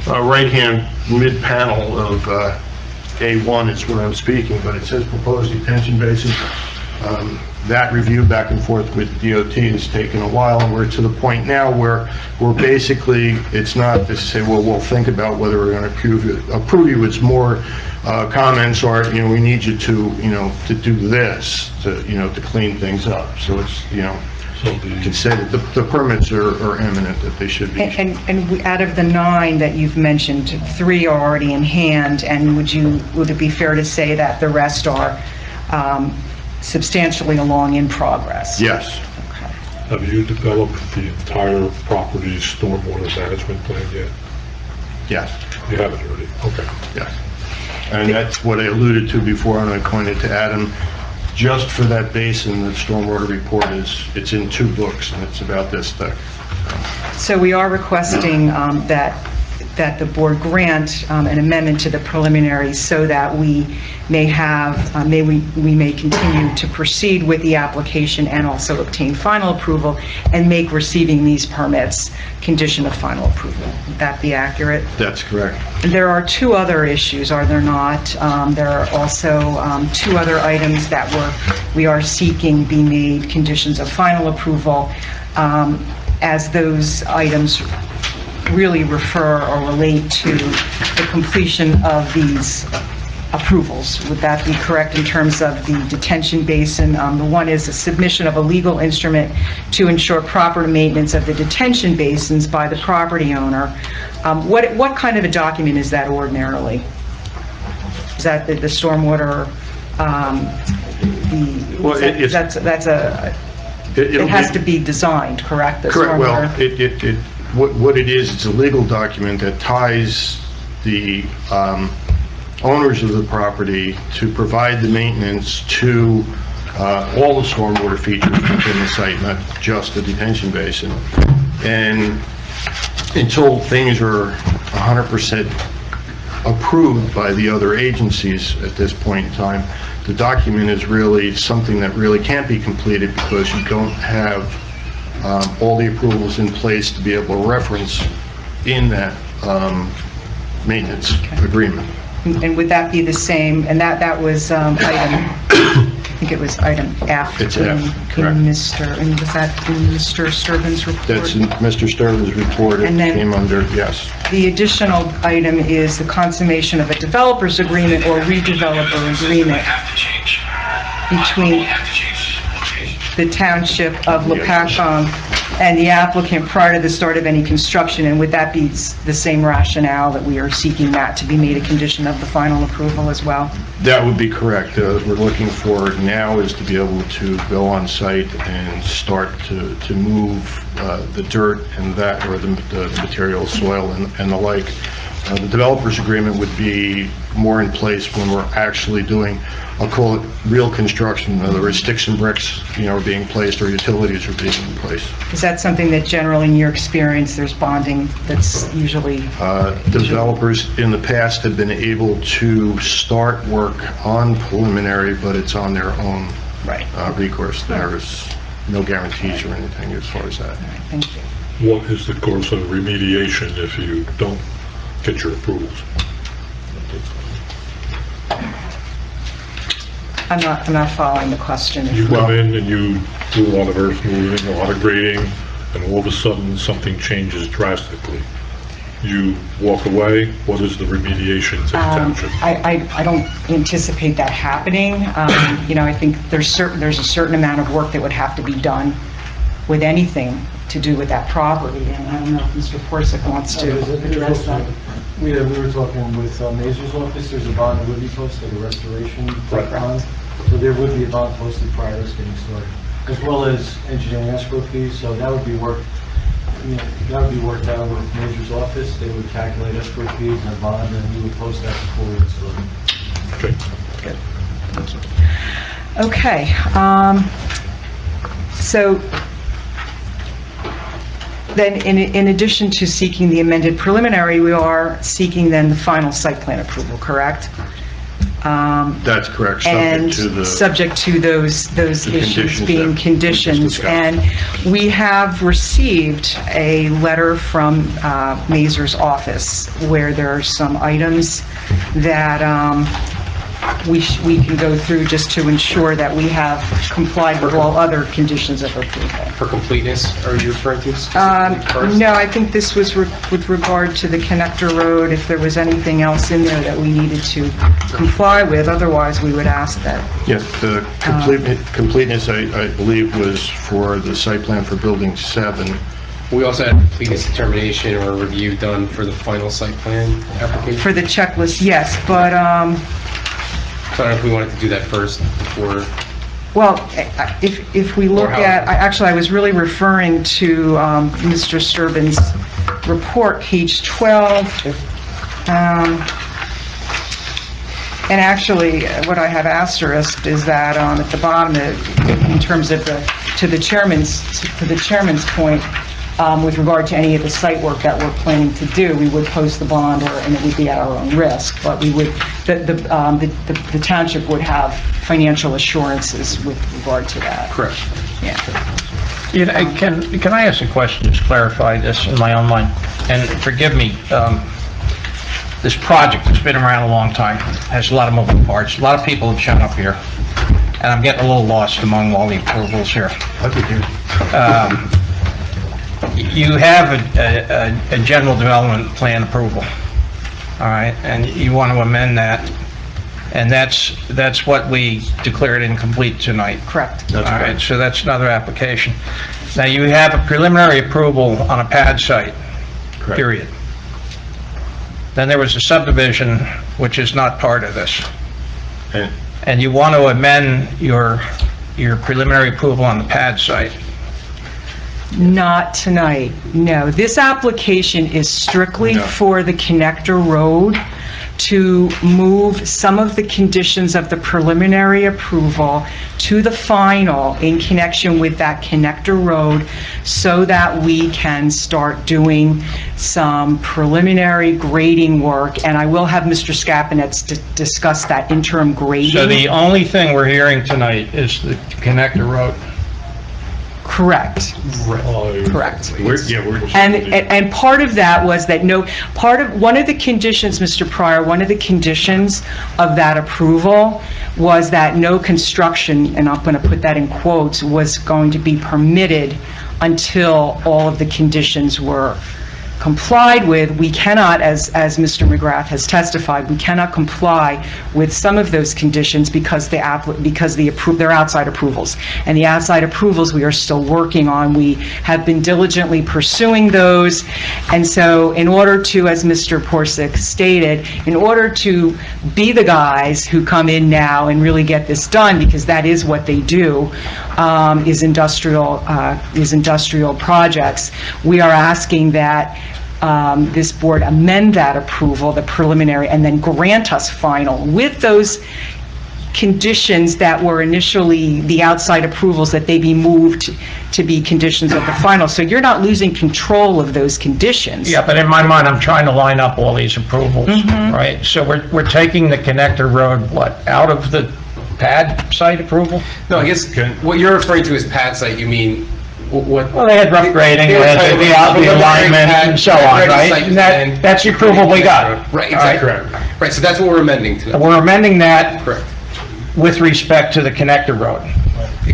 right-hand mid-panel of A1 is what I'm speaking, but it says proposed detention basin. That review back and forth with DOT has taken a while, and we're to the point now where we're basically, it's not to say, well, we'll think about whether we're going to approve you. It's more comments are, we need you to, to do this, to clean things up. So it's, you can say that the permits are imminent, that they should be. And out of the 9 that you've mentioned, 3 are already in hand, and would it be fair to say that the rest are substantially along in progress? Yes. Okay. Have you developed the entire property's stormwater management plan yet? Yes. You haven't already? Okay. Yes. And that's what I alluded to before, and I pointed to Adam. Just for that basin, the stormwater report it's in 2 books, and it's about this thick. So we are requesting that the board grant an amendment to the preliminary so that we may have, we may continue to proceed with the application and also obtain final approval and make receiving these permits condition of final approval. Would that be accurate? That's correct. There are 2 other issues, are there not? There are also 2 other items that we are seeking be made conditions of final approval, as those items really refer or relate to the completion of these approvals. Would that be correct in terms of the detention basin? The one is a submission of a legal instrument to ensure proper maintenance of the detention basins by the property owner. What kind of a document is that ordinarily? Is that the stormwater, it has to be designed, correct? Correct. Well, what it is, it's a legal document that ties the owners of the property to provide the maintenance to all the stormwater features within the site, not just the detention basin. And until things are 100% approved by the other agencies at this point in time, the document is really something that really can't be completed because you don't have all the approvals in place to be able to reference in that maintenance agreement. And would that be the same, and that was item, I think it was item F. It's F, correct. And was that in Mr. Sturban's report? That's in Mr. Sturban's report. It And then- came under, yes. The additional item is the consummation of a developer's agreement or redeveloper agreement between the Township of Lopatcong and the applicant prior to the start of any construction, and would that be the same rationale that we are seeking that to be made a condition of the final approval as well? That would be correct. What we're looking for now is to be able to go on site and start to move the dirt and that, or the material, soil and the like. The developer's agreement would be more in place when we're actually doing, I'll call it real construction. In other words, sticks and bricks, are being placed, or utilities are being in place. Is that something that generally, in your experience, there's bonding that's usually? Developers in the past have been able to start work on preliminary, but it's on their own recourse. There's no guarantees or anything as far as that. Thank you. What is the course of remediation if you don't get your approvals? I'm not following the question. You come in and you do a lot of earth moving, a lot of grading, and all of a sudden something changes drastically. You walk away, what is the remediation to the township? I don't anticipate that happening. I think there's a certain amount of work that would have to be done with anything to do with that property, and I don't know if Mr. Porsick wants to address that. We were talking with Mazur's office. There's a bond that would be posted, a restoration bond. So there would be a bond posted prior to us getting started, as well as engineering escrow fees. So that would be worked out with Mazur's office. They would calculate escrow fees and a bond, and we would post that before we install them. Okay. Good. Thank you. Okay. So then, in addition to seeking the amended preliminary, we are seeking then the final site plan approval, correct? That's correct. And subject to those issues being conditions. And we have received a letter from Mazur's office where there are some items that we can go through just to ensure that we have complied with all other conditions of approval. For completeness, are you referring to? First? No, I think this was with regard to the connector road, if there was anything else in there that we needed to comply with, otherwise we would ask that. Yes, the completeness, I believe, was for the site plan for Building 7. We also had completeness determination or review done for the final site plan application. For the checklist, yes, but, So I don't know if we wanted to do that first before. well, if we look Or how- at, actually, I was really referring to Mr. Sturbin's report, page 12. And actually, what I have asterisked is that at the bottom, in terms of to the chairman's point, with regard to any of the site work that we're planning to do, we would post the bond, and it would be at our own risk, but we would, the township would have financial assurances with regard to that. Correct. Yeah. You know, can I ask a question, just clarify this in my own mind? And forgive me, this project has been around a long time, has a lot of moving parts, a lot of people have shown up here, and I'm getting a little lost among all the approvals here. You have a general development plan approval, all right, and you want to amend that, and that's what we declared incomplete tonight. Correct. All right, so that's another application. Now, you have a preliminary approval on a pad site, period. Then there was a subdivision, which is not part of this. And you want to amend your preliminary approval on the pad site. Not tonight, no. This application is strictly for the connector road to move some of the conditions of the preliminary approval to the final in connection with that connector road so that we can start doing some preliminary grading work. And I will have Mr. Scapinetz discuss that interim grading. So the only thing we're hearing tonight is the connector road. Correct. Correct. We're just- And part of that was that one of the conditions, Mr. Pryor, one of the conditions of that approval was that no construction, and I'm going to put that in quotes, was going to be permitted until all of the conditions were complied with. We cannot, as Mr. McGrath has testified, we cannot comply with some of those conditions because they're outside approvals. And the outside approvals we are still working on. We have been diligently pursuing those. And so in order to, as Mr. Porsick stated, in order to be the guys who come in now and really get this done, because that is what they do, is industrial projects, we are asking that this board amend that approval, the preliminary, and then grant us final with those conditions that were initially the outside approvals, that they be moved to be conditions of the final. So you're not losing control of those conditions. Yeah, but in my mind, I'm trying to line up all these approvals, right? So we're taking the connector road, out of the pad site approval? No, I guess what you're referring to as pad site, you mean what? Well, they had rough grading, they had the alignment and so on, right? And that's the approval we got. Right, exactly. Right, so that's what we're amending tonight. We're amending that Correct. with respect to the connector road.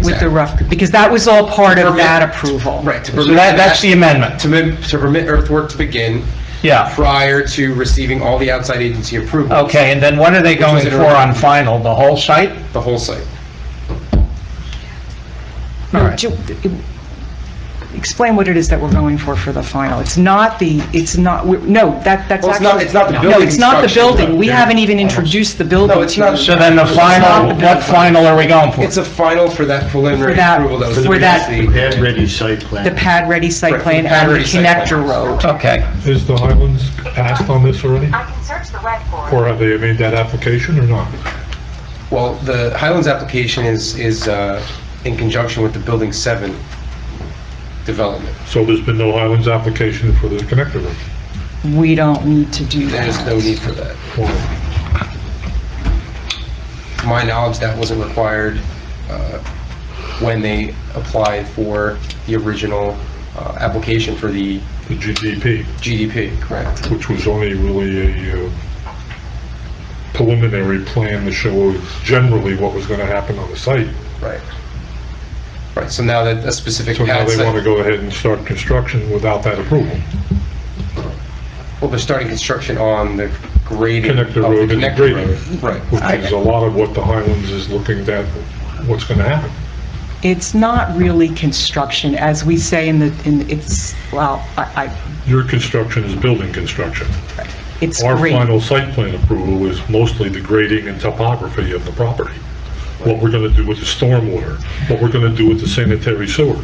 With the rough, because that was all part of that approval. Right. So that's the amendment. To permit earthwork to begin prior to receiving all the outside agency approvals. Okay, and then what are they going for on final? The whole site? The whole site. All right. Explain what it is that we're going for the final. It's not, that's Well, actually... it's not the building No, it's not the construction. building. We haven't even introduced the building. No, it's not. So then the final, what final are we going for? It's a final for that preliminary approval that was For that- previously. Pad-ready site plan. The pad-ready site Right, plan the and the pad-ready site plan. connector road. Okay. Is the Highlands passed on this already? I can search the web for it. Or have they made that application or not? Well, the Highlands application is in conjunction with the Building 7 development. So there's been no Highlands application for the connector road? We don't need to do that. There's no need for that. To my knowledge, that wasn't required when they applied for the original application for the The GDP, GDP, correct? which was only really a preliminary plan to show generally what was going to happen on the site. Right. Right, so now that a specific So now pad they want to site, go ahead and start construction without that approval. well, they're starting construction on the grading of the Connector road and the connector grading. road. Right. Which is a lot of what the Highlands is looking at, what's going to happen. It's not really construction, as we say Your construction is building construction. it's Our great. final site plan approval is mostly the grading and topography of the property. What we're going to do with the stormwater, what we're going to do with the sanitary sewer.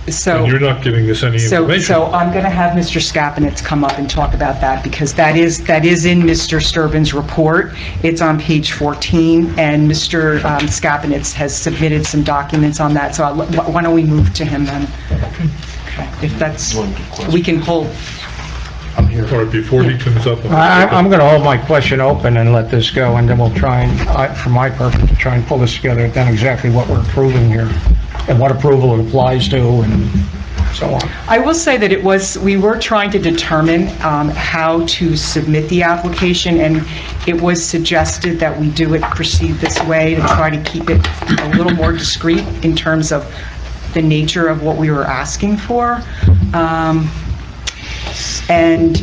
So. And you're not giving us any information. So I'm going to have Mr. Skapinitz come up and talk about that, because that is in Mr. Sturban's report. It's on page 14, and Mr. Skapinitz has submitted some documents on that, so why don't we move to him then? Okay. If that's, we can hold. All right, before he comes up. I'm going to hold my question open and let this go, and then we'll try and, for my purpose, to try and pull this together, then exactly what we're approving here, and what approval it applies to, and so on. I will say that we were trying to determine how to submit the application, and it was suggested that we proceed this way to try to keep it a little more discreet in terms of the nature of what we were asking for. And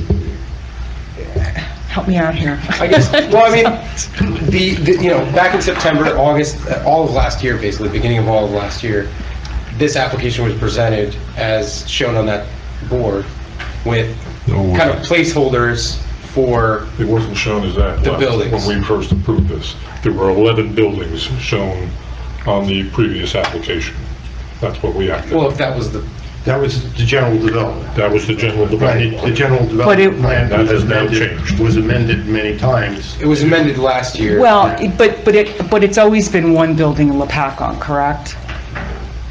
help me out here. I guess, well, I mean, you know, back in September, August, all of last year, basically, beginning of all of last year, this application was presented as shown on that board with kind of placeholders for It wasn't shown as that. the buildings. When we first approved this, there were 11 buildings shown on the previous application. That's what we acted. Well, if that was the, That was the general development. That was the general Right, development. the general But it- development plan That has now amended- changed. was amended many times. it was amended last year. Well, but it's always been one building in Lopatcong, correct?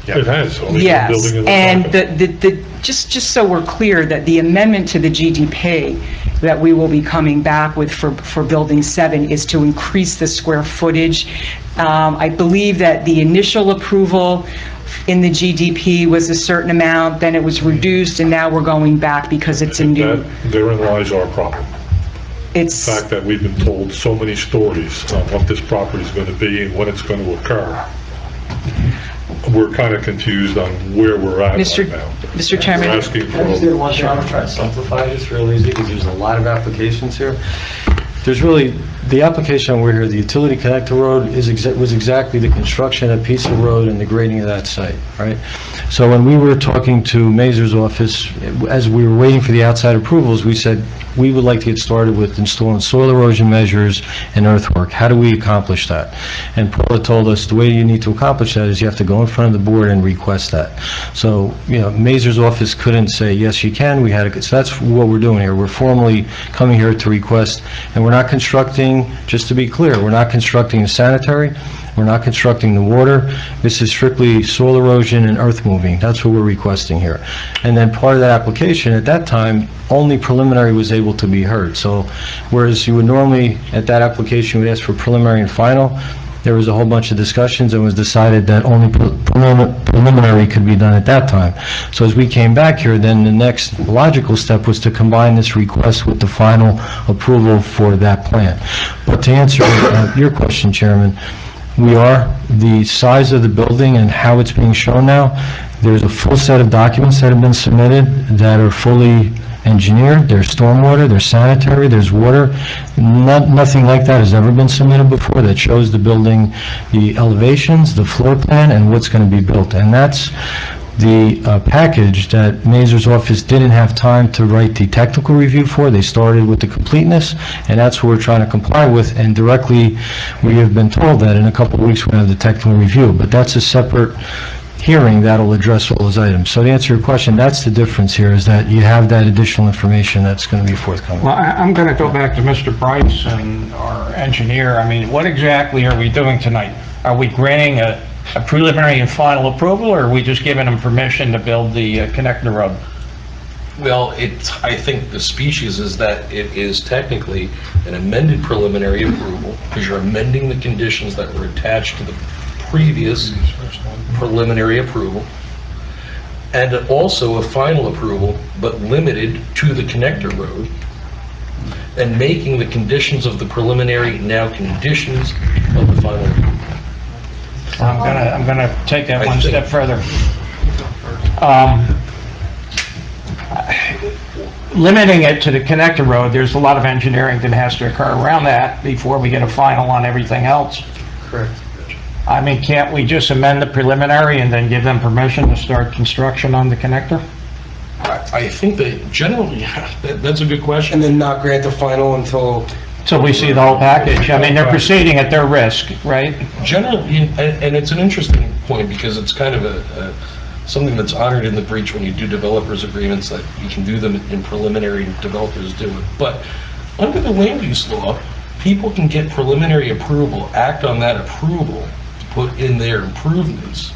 It has. only one Yes, building in and Lopatcong. just so we're clear, that the amendment to the GDP that we will be coming back with for Building 7 is to increase the square footage. I believe that the initial approval in the GDP was a certain amount, then it was reduced, and now we're going back because it's a new, Therein lies our problem. The it's, fact that we've been told so many stories on what this property is going to be and when it's going to occur. We're kind of confused on where we're at Mr. right now. Mr. We're Chairman. asking for, I just did one thing, I'm trying to simplify this real easy, because there's a lot of applications here. There's really, the application we're here, the utility connector road was exactly the construction of that piece of road and the grading of that site, right? So when we were talking to Mazur's office, as we were waiting for the outside approvals, we said, we would like to get started with installing soil erosion measures and earthwork. How do we accomplish that? And Paula told us the way you need to accomplish that is you have to go in front of the board and request that. So, you know, Mazur's office couldn't say, yes, you can, we had to, so that's what we're doing here. We're formally coming here to request, and we're not constructing, just to be clear, we're not constructing the sanitary, we're not constructing the water. This is strictly soil erosion and earth moving. That's what we're requesting here. And then part of that application, at that time, only preliminary was able to be heard. So whereas you would normally, at that application, would ask for preliminary and final, there was a whole bunch of discussions and was decided that only preliminary could be done at that time. So as we came back here, then the next logical step was to combine this request with the final approval for that plan. But to answer your question, Chairman, the size of the building and how it's being shown now, there's a full set of documents that have been submitted that are fully engineered. There's stormwater, there's sanitary, there's water. Nothing like that has ever been submitted before that shows the building, the elevations, the floor plan, and what's going to be built. And that's the package that Mazur's office didn't have time to write the technical review for. They started with the completeness, and that's what we're trying to comply with. And directly, we have been told that in a couple of weeks we'll have the technical review. But that's a separate hearing that'll address all those items. So to answer your question, that's the difference here, is that you have that additional information that's going to be forthcoming. Well, I'm going to go back to Mr. Price and our engineer. I mean, what exactly are we doing tonight? Are we granting a preliminary and final approval, or are we just giving them permission to build the connector road? Well, I think the species is that it is technically an amended preliminary approval, because you're amending the conditions that were attached to the previous preliminary approval, and also a final approval, but limited to the connector road, and making the conditions of the preliminary now conditions of the final. I'm gonna take that one step further. Limiting it to the connector road, there's a lot of engineering that has to occur around that before we get a final on everything else. Correct. I mean, can't we just amend the preliminary and then give them permission to start construction on the connector? I think that generally, that's a good question. And then not grant the final until... So we see the whole package. I mean, they're proceeding at their risk, right? Generally, and it's an interesting point because it's kind of something that's honored in the breach when you do developers agreements, that you can do them in preliminary and developers do it. But under the land use law, people can get preliminary approval, act on that approval, put in their improvements,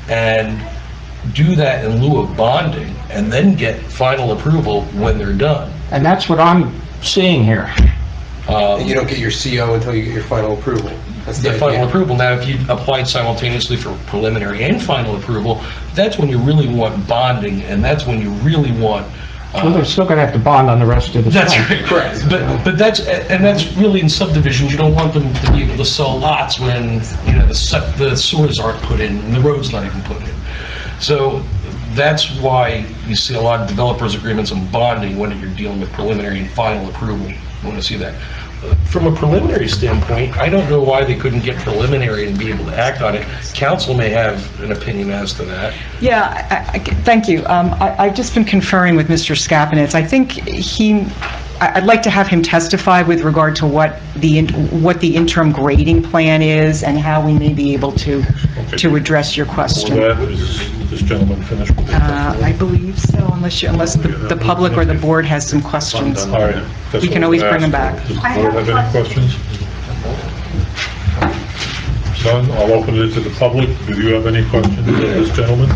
and do that in lieu of bonding, and then get final approval when they're done. And that's what I'm seeing here. And you don't get your CO until you get your final approval. That's The the final idea. approval. Now, if you applied simultaneously for preliminary and final approval, that's when you really want bonding, and that's when you really want... Well, they're still gonna have to bond on the rest of the That's stuff. right, correct. But that's really in subdivisions, you don't want them to be able to sell lots when, you know, the sewers aren't put in, and the road's not even put in. So that's why you see a lot of developers agreements on bonding when you're dealing with preliminary and final approval. You want to see that. From a preliminary standpoint, I don't know why they couldn't get preliminary and be able to act on it. Council may have an opinion as to that. Yeah, thank you. I've just been conferring with Mr. Skapanitz. I think I'd like to have him testify with regard to what the interim grading plan is and how we may be able to address your question. For that, is this gentleman finished with his testimony? I believe so, unless the public or the board has some questions. All right. That's We can what always I bring them asked. back. Does the board have any questions? None? I'll open it to the public. Do you have any questions of this gentleman?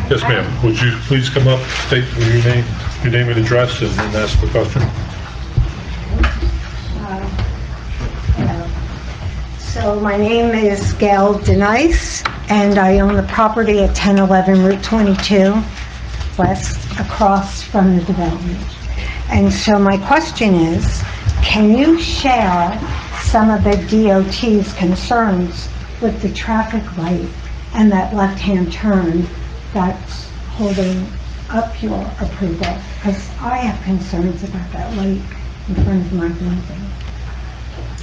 Yes, ma'am. Would you please come up, state your name and address, and then ask the question? Hello. So my name is Gail Denice, and I own the property at 1011 Route 22 West, across from the development. And so my question is, can you share some of the DOT's concerns with the traffic light and that left-hand turn that's holding up your approval? Because I have concerns about that light in front of my building.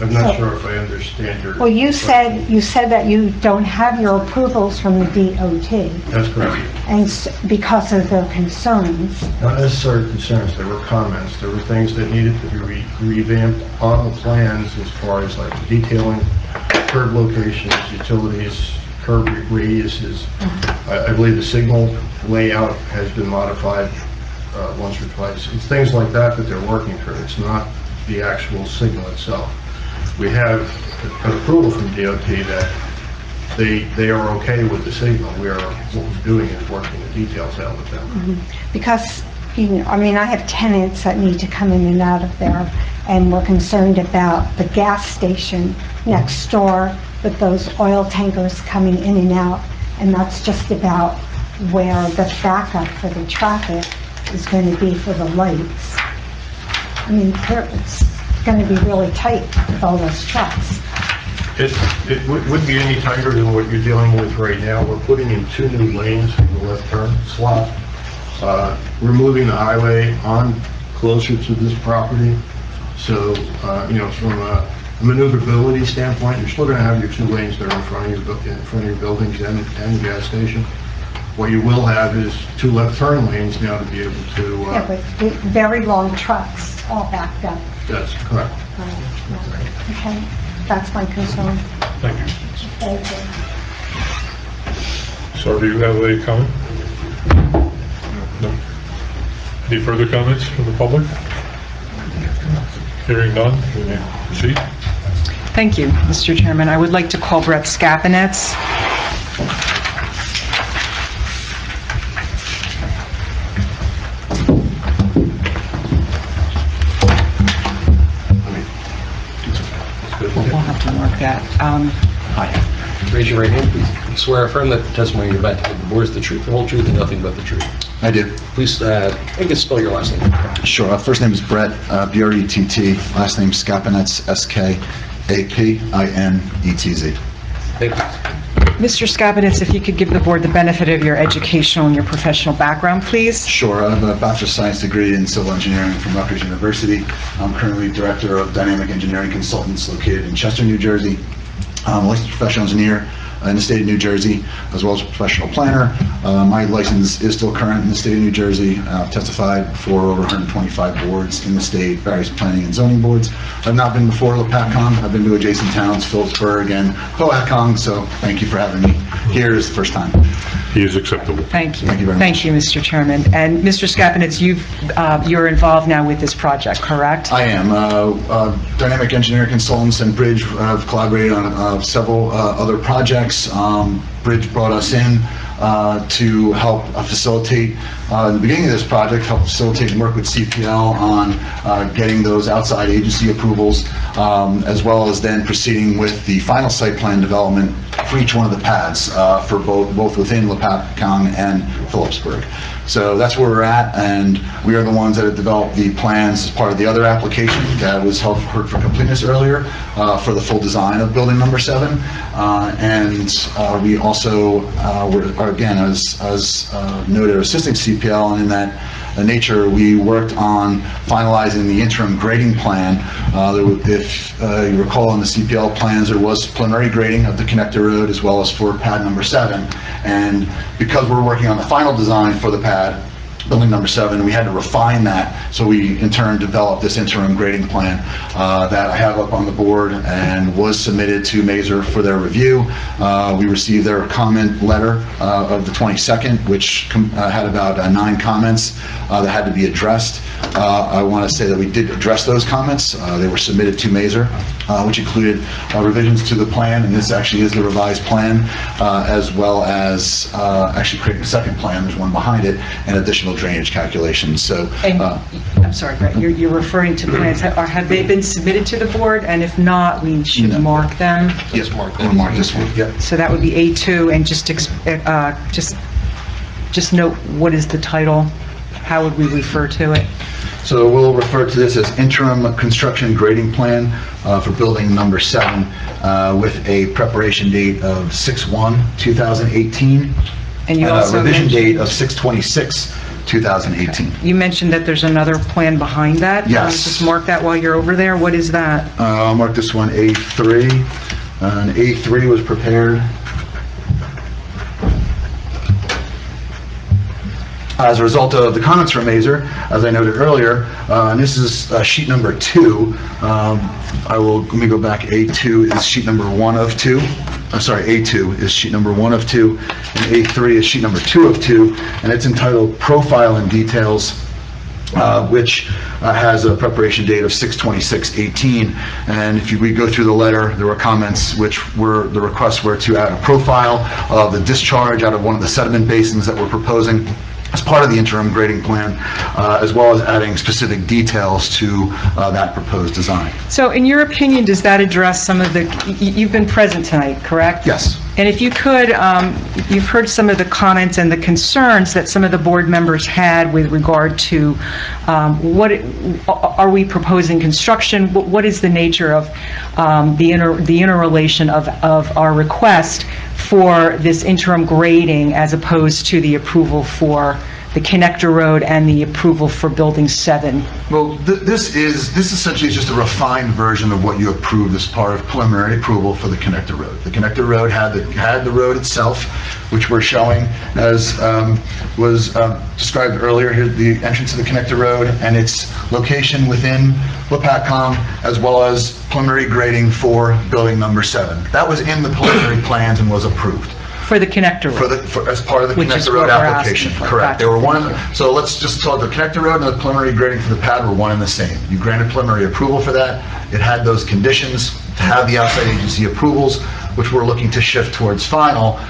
I'm not sure if I understand your... Well, you said that you don't have your approvals from the DOT, That's correct. and because of their concerns. Not necessarily concerns, there were comments, there were things that needed to be revamped on the plans as far as like detailing, curb locations, utilities, curb radiuses. I believe the signal layout has been modified once or twice. It's things like that that they're working through. It's not the actual signal itself. We have an approval from DOT that they are okay with the signal. What we're doing is working the details out with them. Because, I mean, I have tenants that need to come in and out of there, and we're concerned about the gas station next door with those oil tankers coming in and out, and that's just about where the backup for the traffic is going to be for the lights. I mean, it's going to be really tight with all those trucks. It wouldn't be any tighter than what you're dealing with right now. We're putting in 2 new lanes for the left turn slot. We're moving the highway on closer to this property. So, from a maneuverability standpoint, you're still going to have your 2 lanes that are in front of your buildings and the gas station. What you will have is 2 left turn lanes now to be able to... Yeah, but very long trucks all backed up. That's correct. Okay, that's my concern. Thank you. Thank you. Sir, do you have a comment? No. Any further comments from the public? Hearing none, we may proceed. Thank you, Mr. Chairman. I would like to call Brett Skapanitz. We'll have to mark that. Hi. Raise your right hand, please. Swear or affirm that the testimony you're about to give the board is the truth, the whole truth, and nothing but the truth. I do. Please, I can spell your last name. Sure. First name is Brett, B-R-E-T-T. Last name Skapinetz, S-K-A-P-I-N-E-T-Z. Thank you. Mr. Skapinetz, if you could give the board the benefit of your educational and your professional background, please. Sure. I have a Bachelor of Science degree in Civil Engineering from Rutgers University. I'm currently Director of Dynamic Engineering Consultants located in Chester, New Jersey. I'm a licensed professional engineer in the state of New Jersey, as well as a professional planner. My license is still current in the state of New Jersey. I've testified for over 125 boards in the state, various planning and zoning boards. I've not been before LopatCong. I've been to adjacent towns, Phillipsburg and Powhatan, so thank you for having me here. Is the first time. He is acceptable. Thank you. Thank you very much. Thank you, Mr. Chairman. And Mr. Skapinetz, you're involved now with this project, correct? I am. Dynamic Engineering Consultants and Bridge have collaborated on several other projects. Bridge brought us in to help facilitate, in the beginning of this project, help facilitate and work with CPL on getting those outside agency approvals, as well as then proceeding with the final site plan development for each one of the pads, for both within Lopatcong and Phillipsburg. So that's where we're at, and we are the ones that have developed the plans as part of the other application that was heard for completeness earlier, for the full design of building number 7. And we also are again, as noted, assisting CPL, and in that nature, we worked on finalizing the interim grading plan. If you recall, in the CPL plans, there was preliminary grading of the connector road as well as for pad number 7. And because we're working on the final design for the pad, building number 7, we had to refine that, so we in turn developed this interim grading plan that I have up on the board and was submitted to Mazer for their review. We received their comment letter of the 22nd, which had about 9 comments that had to be addressed. I want to say that we did address those comments. They were submitted to Mazer, which included revisions to the plan, and this actually is the revised plan, as well as actually creating a second plan, there's one behind it, and additional drainage calculations. So, I'm sorry, Brett, you're referring to plans. Have they been submitted to the board? And if not, we should mark them? Yes, mark them. We'll mark this one. Yep. So that would be A2, and just note, what is the title? How would we refer to it? So we'll refer to this as interim construction grading plan for building number 7, with a preparation date of 6/1/2018. And you also revision mentioned- date of 6/26/2018. You mentioned that there's another plan behind that? Yes. Just mark that while you're over there. What is that? I'll mark this one A3. And A3 was prepared as a result of the comments from Mazer, as I noted earlier. And this is sheet number 2. Let me go back. A2 is sheet number 1 of 2. Sorry, A2 is sheet number 1 of 2, and A3 is sheet number 2 of 2, and it's entitled Profile and Details, which has a preparation date of 6/26/18. And if we go through the letter, there were comments which were, the requests were to add a profile of the discharge out of one of the sediment basins that we're proposing as part of the interim grading plan, as well as adding specific details to that proposed design. So in your opinion, does that address some of the, you've been present tonight, correct? Yes. And if you could, you've heard some of the comments and the concerns that some of the board members had with regard to are we proposing construction? What is the nature of the interrelation of our request for this interim grading as opposed to the approval for the connector road and the approval for building 7? Well, this essentially is just a refined version of what you approved as part of preliminary approval for the connector road. The connector road had the road itself, which we're showing as was described earlier. Here, the entrance to the connector road and its location within Lopatcong, as well as preliminary grading for building number 7. That was in the preliminary plans and was approved. For the connector road? As part of the Which is connector what road we're application, asking for. correct. Gotcha. They were one, so let's just talk the connector road and the preliminary grading for the pad were one and the same. You granted preliminary approval for that. It had those conditions to have the outside agency approvals, which we're looking to shift towards final.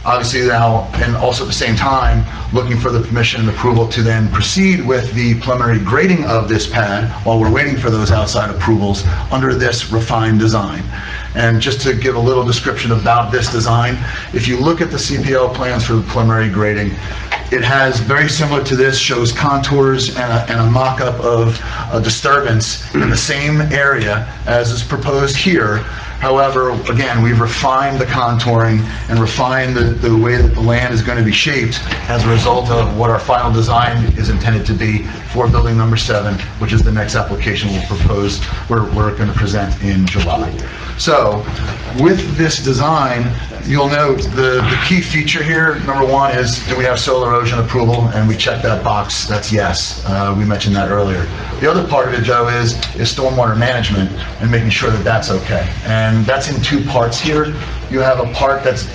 Obviously now, and also at the same time, looking for the permission and approval to then proceed with the preliminary grading of this pad while we're waiting for those outside approvals under this refined design. And just to give a little description about this design, if you look at the CPL plans for the preliminary grading, It has, very similar to this, shows contours and a mock-up of a disturbance in the same area as is proposed here. However, again, we've refined the contouring and refined the way that the land is going to be shaped as a result of what our final design is intended to be for building number 7, which is the next application we're going to present in July. So, with this design, you'll note the key feature here, number 1, is do we have soil erosion approval? And we check that box, that's yes. We mentioned that earlier. The other part of it, though, is stormwater management and making sure that that's okay. And that's in 2 parts here. You have a part that's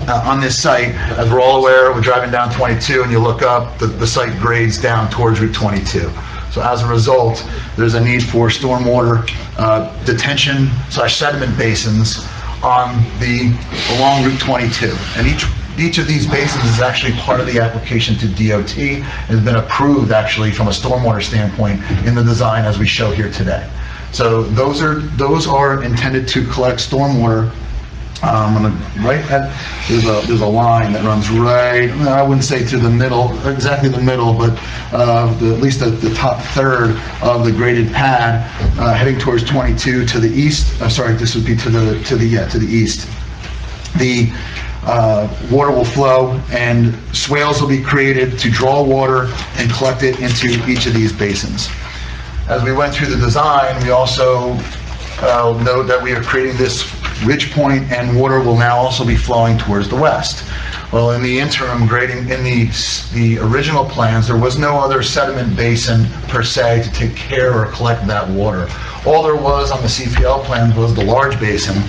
on this site, as we're all aware, we're driving down 22 and you look up, the site grades down towards Route 22. So as a result, there's a need for stormwater detention / sediment basins along Route 22. And each of these basins is actually part of the application to DOT and has been approved actually from a stormwater standpoint in the design as we show here today. So those are intended to collect stormwater. There's a line that runs right, I wouldn't say to the middle, exactly the middle, but at least the top third of the graded pad, heading towards 22 to the east. I'm sorry, this would be to the east. The water will flow and swales will be created to draw water and collect it into each of these basins. As we went through the design, we also note that we are creating this ridge point and water will now also be flowing towards the west. Well, in the interim grading, in the original plans, there was no other sediment basin per se to take care or collect that water. All there was on the CPL plans was the large basin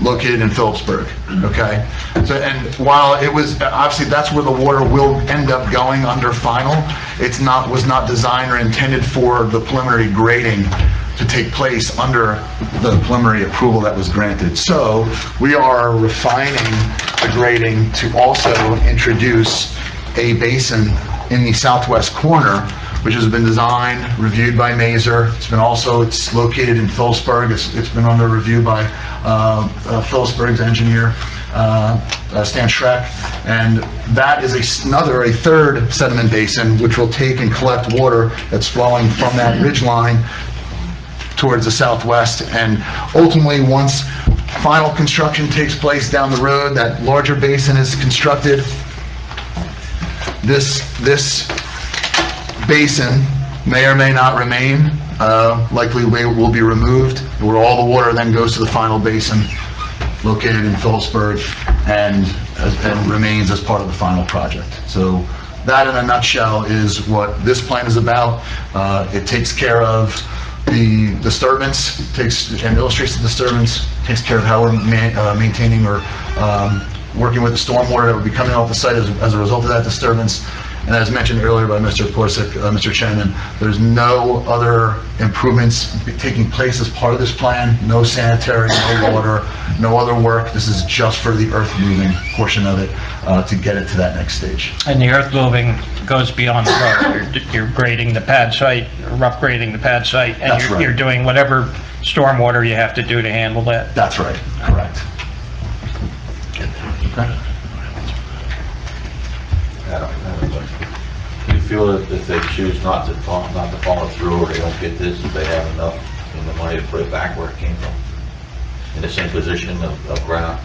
located in Phillipsburg, okay? So, and while it was, obviously that's where the water will end up going under final, was not designed or intended for the preliminary grading to take place under the preliminary approval that was granted. So we are refining the grading to also introduce a basin in the southwest corner, which has been designed, reviewed by Mazer. It's located in Phillipsburg. It's been under review by Phillipsburg's engineer, Stan Schreck. And that is a third sediment basin, which will take and collect water that's flowing from that ridge line towards the southwest. And ultimately, once final construction takes place down the road, that larger basin is constructed, this basin may or may not remain, likely will be removed, where all the water then goes to the final basin located in Phillipsburg and remains as part of the final project. So that in a nutshell is what this plan is about. It takes care of the disturbance, and illustrates the disturbance, takes care of how we're maintaining or working with the stormwater that would be coming off the site as a result of that disturbance. And as mentioned earlier by Mr. Korsick, Mr. Chairman, there's no other improvements taking place as part of this plan, no sanitary, no water, no other work. This is just for the earth moving portion of it to get it to that next stage. And the earth moving goes beyond the road. You're grading the pad site, rough grading the pad site, and That's right. You're doing whatever stormwater you have to do to handle that. That's right, correct. Okay. Do you feel that if they choose not to follow through, or they don't get this, if they have enough in the money to put it back where it came from? In the same position of ground?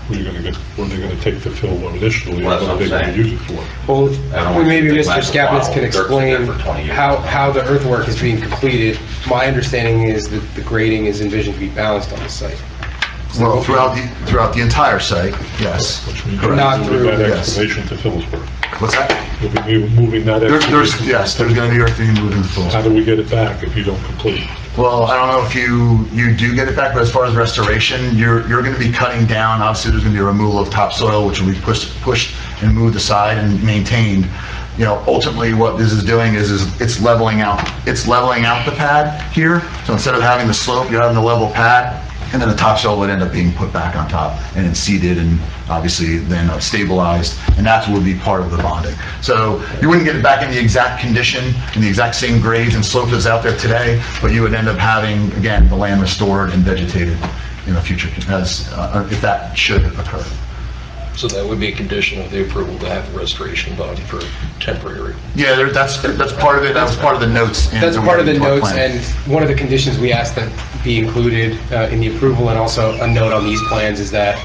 What are they gonna take the fill initially? Well, that's What are they what I'm gonna saying. use it for? Well, maybe Mr. Skapnitz can Dirt's been there explain for 20 years. how the earthwork is being completed. My understanding is that the grading is envisioned to be balanced on the site. Well, throughout the entire site, yes. Correct. Not through- That Yes. excavation to Phillipsburg. What's that? We'll be moving that excavation. There's going to be earth being moved into How Phillipsburg. do we get it back if you don't complete? Well, I don't know if you do get it back, but as far as restoration, you're going to be cutting down. Obviously, there's going to be a removal of topsoil, which will be pushed and moved aside and maintained. You know, ultimately, what this is doing is it's leveling out. It's leveling out the pad here. So instead of having the slope, you're having the level pad, and then the topsoil would end up being put back on top and then seeded and obviously then stabilized, and that's what would be part of the bonding. So you wouldn't get it back in the exact condition, in the exact same grades and slope that's out there today, but you would end up having, again, the land restored and vegetated in the future, as if that should occur. So that would be a condition of the approval to have the restoration bond for temporary. Yeah, that's part of it. That was part of the notes. That's part of the notes, plan. and one of the conditions we asked that be included in the approval, and also a note on these plans, is that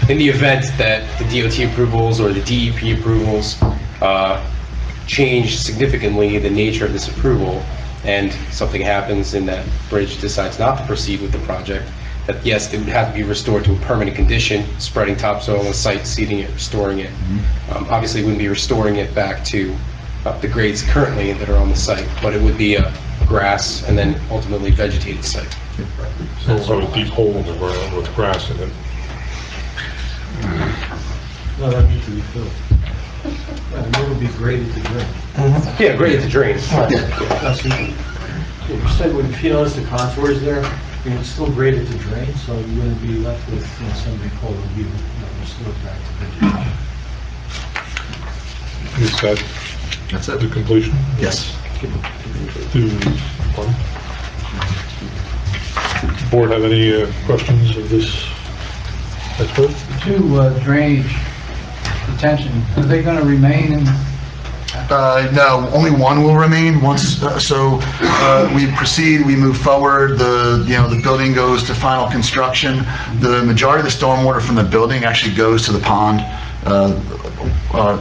in the event that the DOT approvals or the DEP approvals change significantly the nature of this approval, and something happens and that bridge decides not to proceed with the project, that yes, it would have to be restored to a permanent condition, spreading topsoil on the site, seeding it, restoring it. Obviously, we wouldn't be restoring it back to the grades currently that are on the site, but it would be a grass and then ultimately vegetated site. So a deep hole in the ground with grass in it. No, that needs to be filled. It would be graded to drain. Yeah, graded to drain. That's it. You said, if you notice the contours there, it's still graded to drain, so you wouldn't be left with, somebody cold and be, restored back to vegetation. Is that That's it. the completion? Yes. Board have any questions of this expert? Two drainage detention, are they going to remain in? No, only one will remain once, we proceed, we move forward, the building goes to final construction. The majority of the stormwater from the building actually goes to the pond,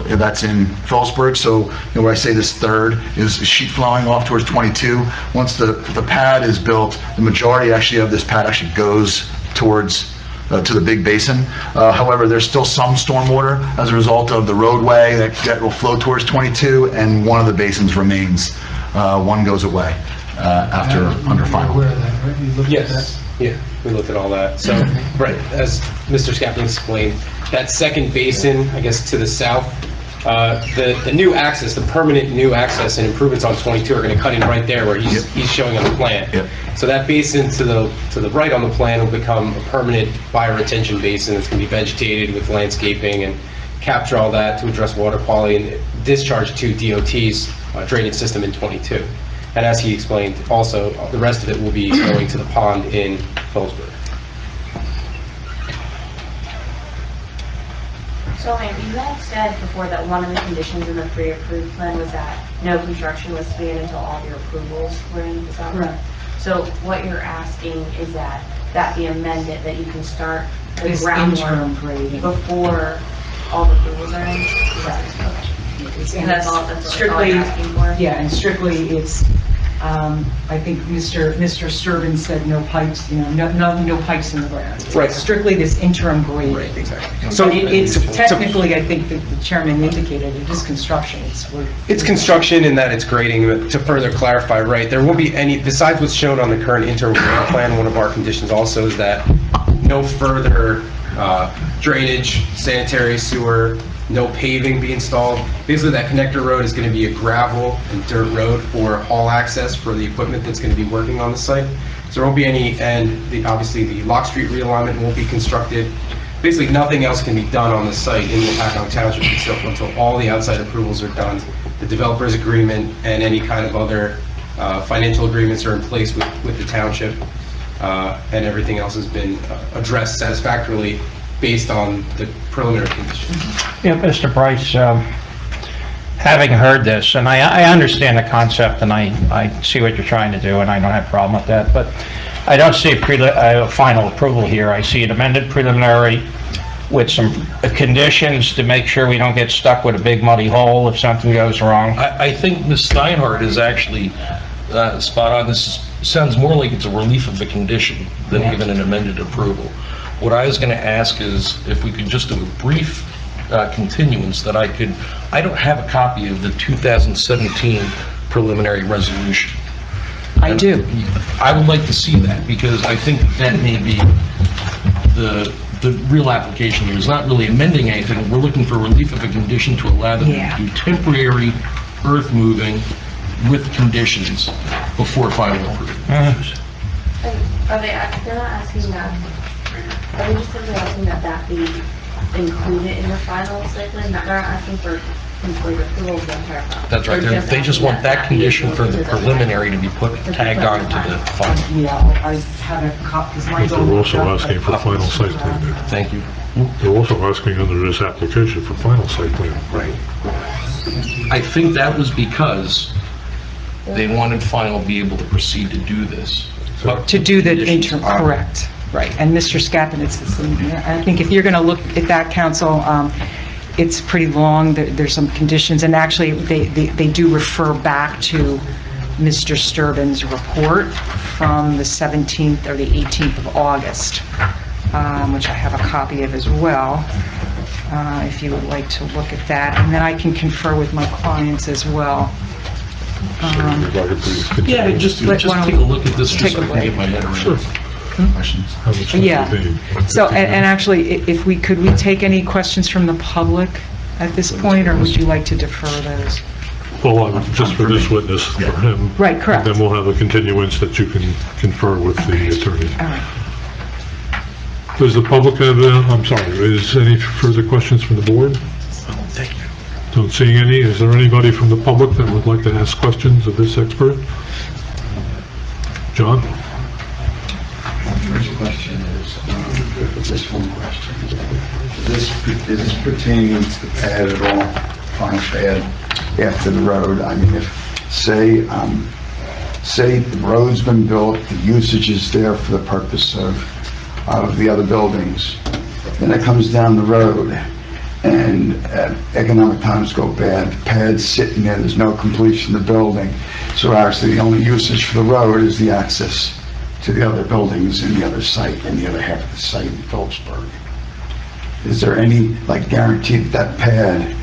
that's in Phillipsburg, so where I say this third is sheet flowing off towards 22. Once the pad is built, the majority actually of this pad actually goes towards to the big basin. However, there's still some stormwater as a result of the roadway that will flow towards 22, and one of the basins remains. One goes away under final. Yes, yeah, we looked at all that. So, right, as Mr. Scapin explained, that second basin, I guess to the south, the new access, the permanent new access and improvements on 22 are going to cut in right there where he's showing on the plan. Yep. So that basin to the right on the plan will become a permanent bioretention basin that's going to be vegetated with landscaping and capture all that to address water quality and discharge to DOT's drainage system in 22. And as he explained, also, the rest of it will be going to the pond in Phillipsburg. So, you had said before that one of the conditions in the pre-approved plan was that no construction was to be in until all of your approvals were in, is that correct? So what you're asking is that be amended, that you can start the This interim groundwork grading. before all the approvals are in? Correct. Okay. And that's all I'm strictly, asking for? yeah, and strictly it's, I think Mr. Sturban said no pipes, no pipes in the ground. Right. Strictly this interim grade. Right, exactly. So it's technically, I think that the chairman indicated, it is construction. It's construction in that it's grading. To further clarify, right, there won't be any, besides what's shown on the current interim grade plan, one of our conditions also is that no further drainage, sanitary, sewer, no paving be installed. Basically, that connector road is going to be a gravel and dirt road for haul access for the equipment that's going to be working on the site. So there won't be any, and obviously the Lock Street realignment won't be constructed. Basically, nothing else can be done on the site in Lopatcong Township until all the outside approvals are done. The developer's agreement and any kind of other financial agreements are in place with the township, and everything else has been addressed satisfactorily based on the preliminary conditions. Yeah, Mr. Price, having heard this, and I understand the concept, and I see what you're trying to do, and I don't have a problem with that, but I don't see a final approval here. I see an amended preliminary with some conditions to make sure we don't get stuck with a big muddy hole if something goes wrong. I think Ms. Steinhardt is actually spot on. This sounds more like it's a relief of the condition than even an amended approval. What I was going to ask is if we could just do a brief continuance that I don't have a copy of the 2017 preliminary resolution. I do. I would like to see that because I think that may be the real application here. It's not really amending anything. We're looking for relief of a condition to allow them to do temporary earth moving with conditions before final approval. They're not asking that, are they just simply asking that be included in the final site plan? They're not asking for complete approval of the entire project? That's right, Or they just want that condition for the preliminary to be tagged on to the final. Yeah, I have a copy, because But mine's they're all... also asking for final site plan. Thank you. They're also asking under this application for final site plan. Right. I think that was because they wanted final be able to proceed to do this. To do the Conditions interim, are- correct, right. And Mr. Scapin, it's the same, I think if you're going to look at that, council, it's pretty long, there's some conditions, and actually, they do refer back to Mr. Sturban's report from the 17th or the 18th of August, which I have a copy of as well, if you would like to look at that. And then I can confer with my clients as well. Yeah, just take a look at this, just so I can get my head around it. Questions? How much would Yeah. it be? So, and actually, if we, could we take any questions from the public at this point, or would you like to defer those? Well, just for this witness, for him. Right, correct. Then we'll have a continuance that you can confer with the attorney. All right. Does the public have, I'm sorry, is any further questions from the board? Thank you. Don't see any. Is there anybody from the public that would like to ask questions of this expert? John? First question is, just one question. Is this pertaining to the pad at all, final pad after the road? I mean, if, say the road's been built, the usage is there for the purpose of the other buildings, then it comes down the road, and economic times go bad, the pad's sitting there, there's no completion of the building, so actually the only usage for the road is the access to the other buildings in the other site, in the other half of the site in Phillipsburg. Is there any, guarantee that pad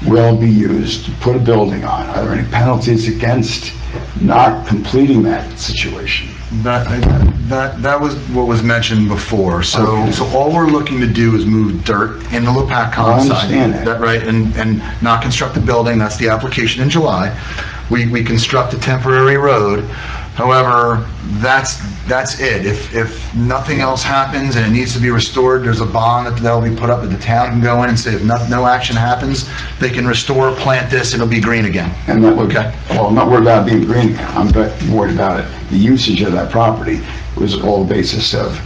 will be used to put a building on? Are there any penalties against not completing that situation? That was what was mentioned before. So all we're looking to do is move dirt in the Lopatcong side. I understand that. Right, and not construct a building. That's the application in July. We construct a temporary road. However, that's it. If nothing else happens and it needs to be restored, there's a bond that'll be put up that the town can go in and say if no action happens, they can restore, plant this, it'll be green again. And that would, well, I'm not worried about it being green, I'm worried about it. The usage of that property was all the basis of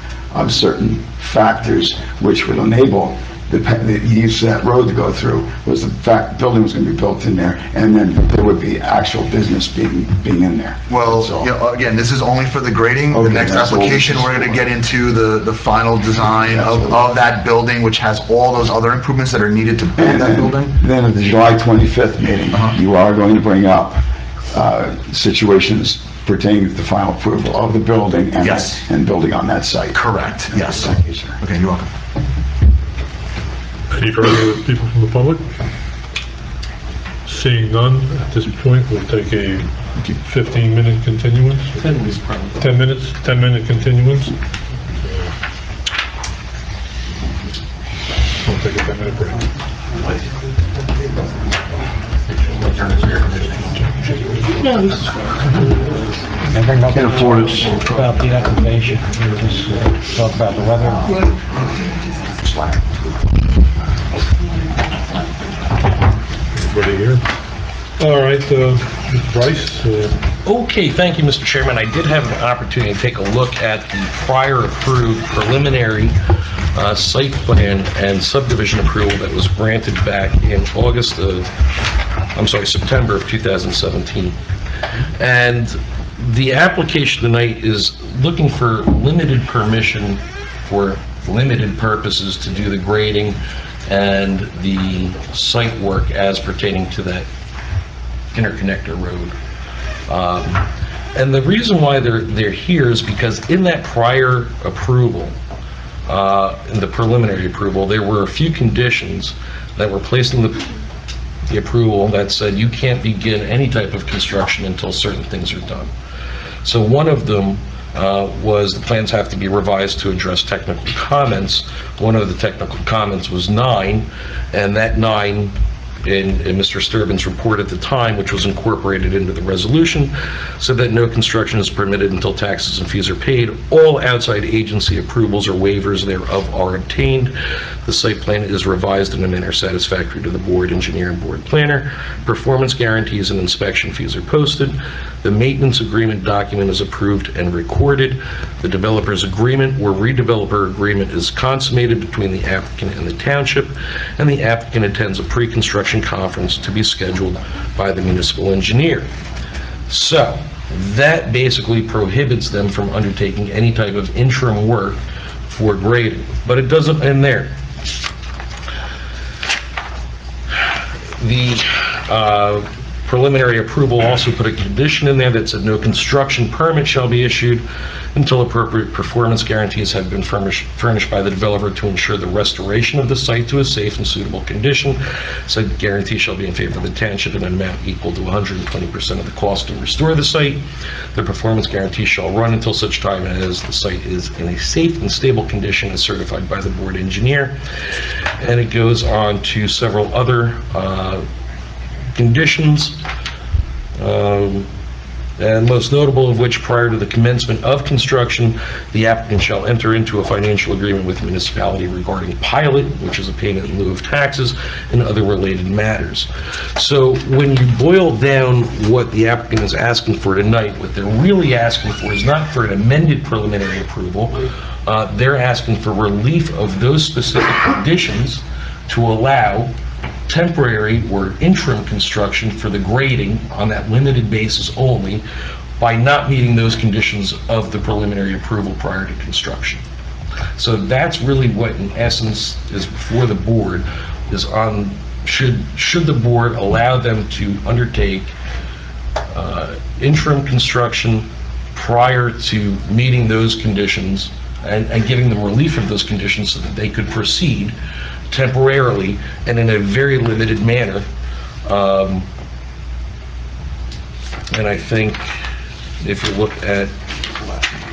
certain factors which would enable the use of that road to go through, was the fact the building was going to be built in there, and then there would be actual business being in there. Well, again, this is only for the grading. The next application, we're going to get into the final design of that building, which has all those other improvements that are needed to build that building. Then at the July 25th meeting, you are going to bring up situations pertaining to the final approval of the building and building on that site. Correct, yes. Thank you, sir. Okay, you're welcome. Any further people from the public? Seeing none, at this point, we'll take a 15-minute continuance. 10 minutes, probably. 10 minutes, 10-minute continuance. We'll take a 10-minute break. Can't afford it. About the application, we'll just talk about the weather. Everybody here? All right, Bryce? Okay, thank you, Mr. Chairman. I did have an opportunity to take a look at the prior approved preliminary site plan and subdivision approval that was granted back in September of 2017. And the application tonight is looking for limited permission for limited purposes to do the grading and the site work as pertaining to that interconnector road. And the reason why they're here is because in that prior approval, in the preliminary approval, there were a few conditions that were placed in the approval that said you can't begin any type of construction until certain things are done. So one of them was the plans have to be revised to address technical comments. One of the technical comments was 9, and that 9 in Mr. Sturban's report at the time, which was incorporated into the resolution, said that no construction is permitted until taxes and fees are paid. All outside agency approvals or waivers thereof are obtained. The site plan is revised in a manner satisfactory to the board engineer and board planner. Performance guarantees and inspection fees are posted. The maintenance agreement document is approved and recorded. The developer's agreement or redeveloper agreement is consummated between the applicant and the township, and the applicant attends a pre-construction conference to be scheduled by the municipal engineer. So that basically prohibits them from undertaking any type of interim work for grading, but it doesn't end there. The preliminary approval also put a condition in there that said no construction permit shall be issued until appropriate performance guarantees have been furnished by the developer to ensure the restoration of the site to a safe and suitable condition. Said guarantee shall be in favor of the township in an amount equal to 120% of the cost to restore the site. The performance guarantee shall run until such time as the site is in a safe and stable condition as certified by the board engineer. And it goes on to several other conditions, and most notable of which, prior to the commencement of construction, the applicant shall enter into a financial agreement with the municipality regarding pilot, which is a payment in lieu of taxes, and other related matters. So when you boil down what the applicant is asking for tonight, what they're really asking for is not for an amended preliminary approval. They're asking for relief of those specific conditions to allow temporary or interim construction for the grading on that limited basis only, by not meeting those conditions of the preliminary approval prior to construction. So that's really what in essence is before the board, is on should the board allow them to undertake interim construction prior to meeting those conditions and giving them relief of those conditions so that they could proceed temporarily and in a very limited manner. And I think if you look at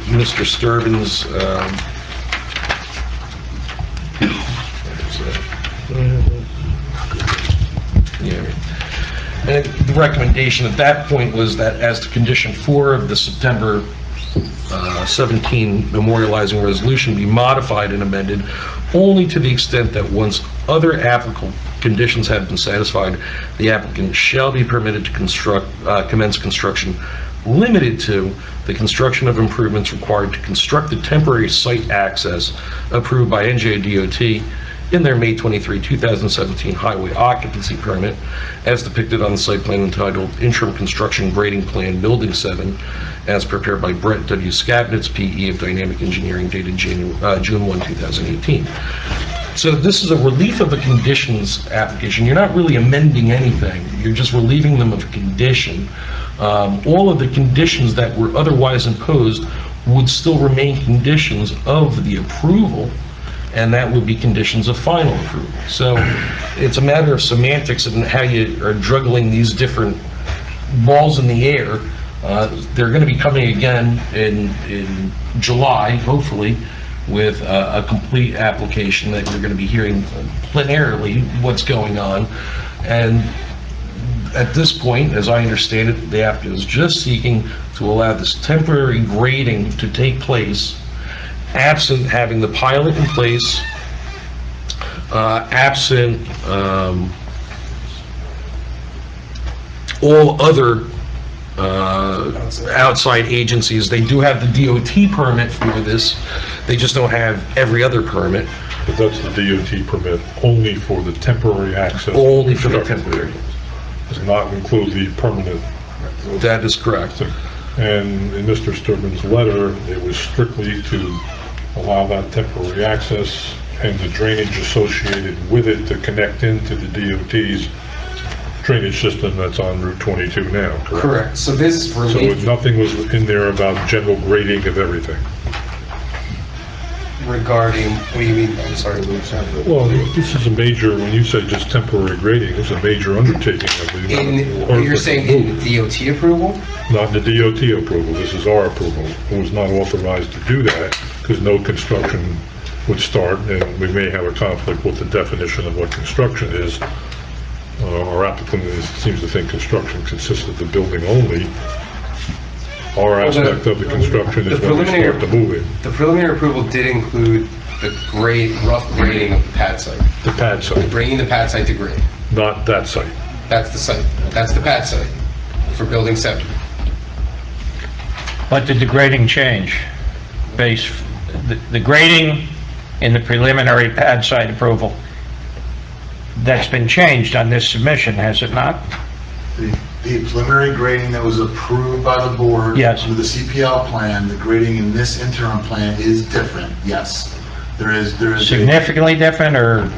Mr. Sturban's and the recommendation at that point was that as to condition 4 of the September 17 memorializing resolution be modified and amended only to the extent that once other applicable conditions have been satisfied, the applicant shall be permitted to commence construction limited to the construction of improvements required to construct the temporary site access approved by NJDOT in their May 23, 2017 highway occupancy permit, as depicted on the site plan entitled Interim Construction Grading Plan Building 7, as prepared by Brett W. Skabnitz, P.E. of Dynamic Engineering, dated June 1, 2018. So this is a relief of the conditions application. You're not really amending anything. You're just relieving them of a condition. All of the conditions that were otherwise imposed would still remain conditions of the approval, and that would be conditions of final approval. So it's a matter of semantics and how you are juggling these different balls in the air. They're going to be coming again in July, hopefully, with a complete application that you're going to be hearing plenarily what's going on. And at this point, as I understand it, the applicant is just seeking to allow this temporary grading to take place, absent having the pilot in place, absent all other outside agencies. They do have the DOT permit for this, they just don't have every other permit. But that's the DOT permit only for the temporary access. Only for the temporary. Does not include the permanent. That is correct. And in Mr. Sturban's letter, it was strictly to allow that temporary access and the drainage associated with it to connect into the DOT's drainage system that's on Route 22 now, correct? Correct. So this relief... So nothing was in there about general grading of everything? Regarding, what do you mean? I'm sorry, well, this is a major, when you say just temporary grading, it's a major undertaking. You're saying in DOT approval? Not in the DOT approval, this is our approval. It was not authorized to do that because no construction would start, and we may have a conflict with the definition of what construction is our applicant seems to think construction consists of the building only. Our aspect of the construction is when we start to move in. The preliminary approval did include the rough grading of the pad site. The pad site, Bringing the pad site to grade. not that site. That's the site. That's the pad site for building 7. But did the grading change? The grading in the preliminary pad site approval, that's been changed on this submission, has it not? The preliminary grading that was approved by the board. Yes. Under the CPL plan, the grading in this interim plan is different, yes. There is Significantly different, or?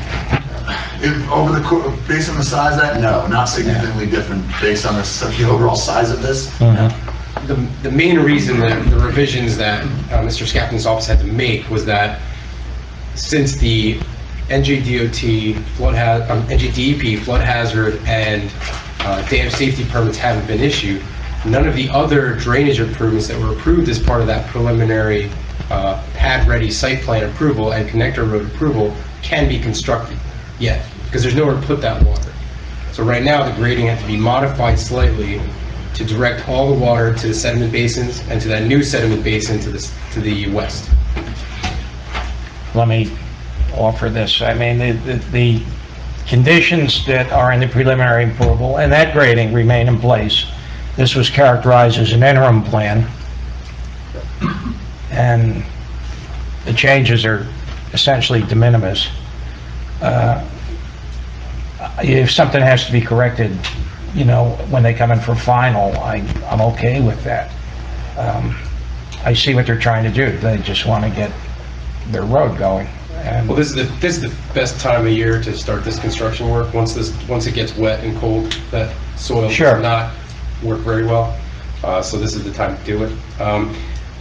Based on the size of that, no, not significantly different, based on the overall size of this. The main reason that the revisions that Mr. Scapton's office had to make was that since the NJDOT NJDEP flood hazard and dam safety permits haven't been issued, none of the other drainage improvements that were approved as part of that preliminary pad-ready site plan approval and connector road approval can be constructed yet, because there's nowhere to put that water. So right now, the grading had to be modified slightly to direct all the water to the sediment basins and to that new sediment basin to the west. Let me offer this. I mean, the conditions that are in the preliminary approval and that grading remain in place. This was characterized as an interim plan, and the changes are essentially de minimis. If something has to be corrected, you know, when they come in for final, I'm okay with that. I see what they're trying to do. They just want to get their road going. And well, this is the best time of year to start this construction work. Once it gets wet and cold, that soil does not work very well. So this is the time to do it.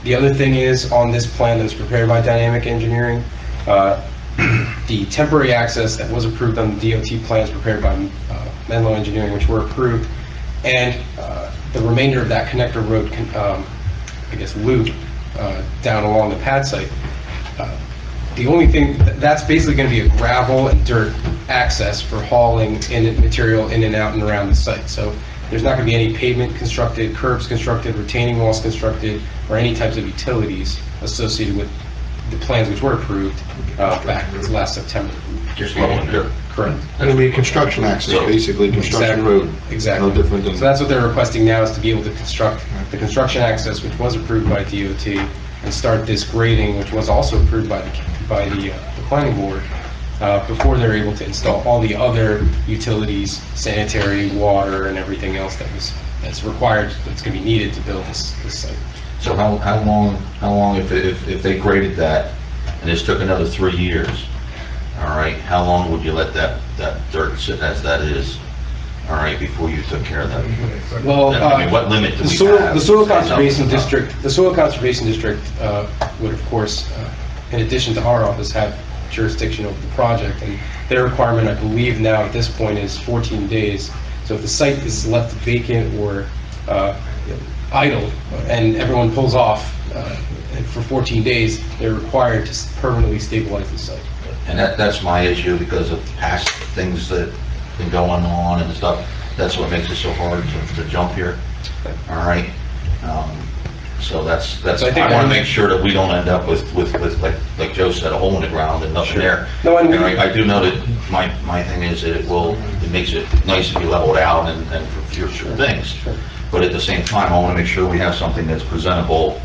The other thing is, on this plan that was prepared by Dynamic Engineering, the temporary access that was approved on the DOT plans prepared by Menlo Engineering, which were approved, and the remainder of that connector road, I guess, loop down along the pad site. The only thing, that's basically going to be a gravel and dirt access for hauling in material in and out and around the site. So there's not going to be any pavement constructed, curbs constructed, retaining walls constructed, or any types of utilities associated with the plans which were approved back last September. Just level and dirt. Correct. And it'll be a construction access, basically, construction road. Exactly. No different than... So that's what they're requesting now, is to be able to construct the construction access, which was approved by DOT, and start this grading, which was also approved by the planning board, before they're able to install all the other utilities, sanitary, water, and everything else that's required, that's going to be needed to build this site. So how long if they graded that, and this took another 3 years, all right, how long would you let that dirt sit as that is, all right, before you took care of that? Well, I mean, what limit do we have? The Soil Conservation District would, of course, in addition to our office, have jurisdiction over the project, and their requirement, I believe now at this point, is 14 days. So if the site is left vacant or idle, and everyone pulls off for 14 days, they're required to permanently stabilize the site. And that's my issue, because of past things that have been going on and stuff. That's what makes it so hard to jump here, all right? So that's I want to make sure that we don't end up with like Joe said, a hole in the ground and nothing there. No, and I do know that my thing is that it makes it nice to be leveled out and for future things. But at the same time, I want to make sure we have something that's presentable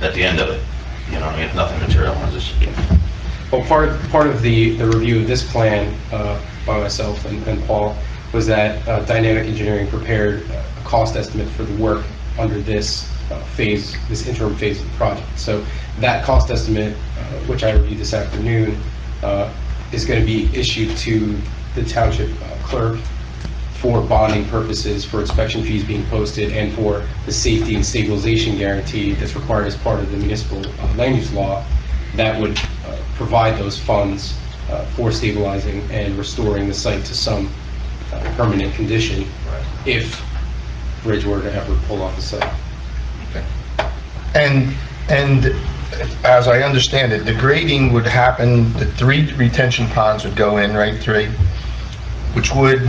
at the end of it. You know, if nothing materializes. Well, part of the review of this plan by myself and Paul was that Dynamic Engineering prepared a cost estimate for the work under this this interim phase of the project. So that cost estimate, which I reviewed this afternoon, is going to be issued to the township clerk for bonding purposes, for inspection fees being posted, and for the safety and stabilization guarantee that's required as part of the municipal land use law that would provide those funds for stabilizing and restoring the site to some permanent condition if Bridge were to ever pull off the site. And as I understand it, the grading would happen, the 3 retention ponds would go in, right, 3, which would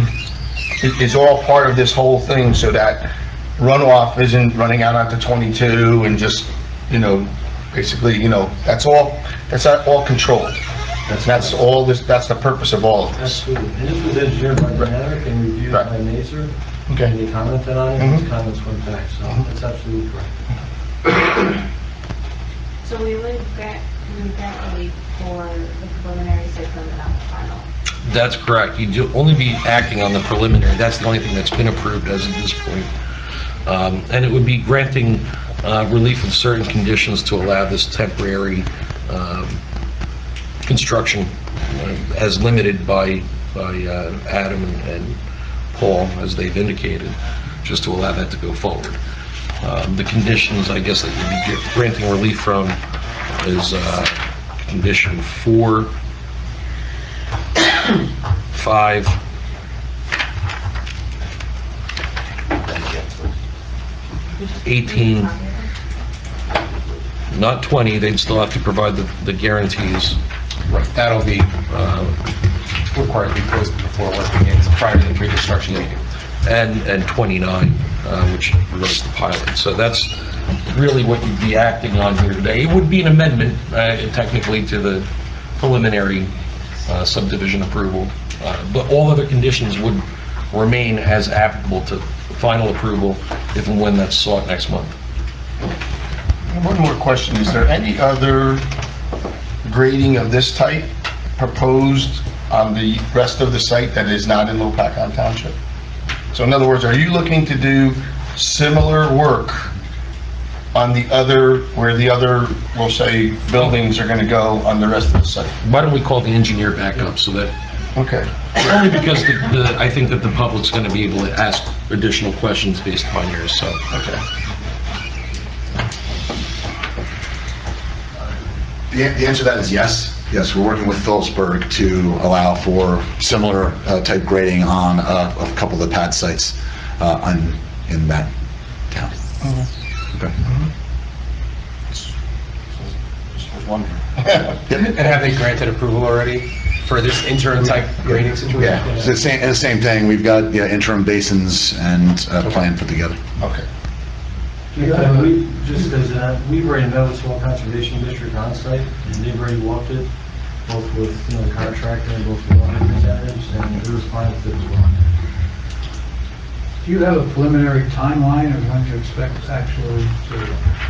is all part of this whole thing so that runoff isn't running out onto 22 and just, basically, that's all controlled. That's all this, that's the purpose of all of this. Absolutely. And this was engineered by Eric and reviewed by Mazer. Okay. And they commented on it, and those comments went back, so that's absolutely correct. So we would grant relief for the preliminary site plan, but not the final. That's correct. You'd only be acting on the preliminary. That's the only thing that's been approved as of this point. And it would be granting relief of certain conditions to allow this temporary construction as limited by Adam and Paul, as they've indicated, just to allow that to go forward. The conditions, I guess, that you'd be granting relief from is condition 4, 5, $18, not 20, they'd still have to provide the guarantees. Right, that'll be required to be posted before work begins, prior to the pre-construction meeting. And 29, which was the pilot. So that's really what you'd be acting on here today. It would be an amendment, technically, to the preliminary subdivision approval, but all other conditions would remain as applicable to final approval if and when that's sought next month. One more question, is there any other grading of this type proposed on the rest of the site that is not in Lopatcong Township? So in other words, are you looking to do similar work on the other, where the other, we'll say, buildings are going to go on the rest of the site? Why don't we call the engineer back up so that... Okay. Only because I think that the public's going to be able to ask additional questions based upon yours, so... Okay. The answer to that is yes. Yes, we're working with Phillipsburg to allow for similar type grading on a couple of the pad sites in that town. Okay. Just was wondering. And have they granted approval already for this interim type grading situation? Yeah, it's the same thing. We've got interim basins and a plan put together. Okay. We've already met with Soil Conservation District on site, and they've already walked it, both with, the contractor and both with the representatives, and they're fine with it as well. Do you have a preliminary timeline of when to expect actually to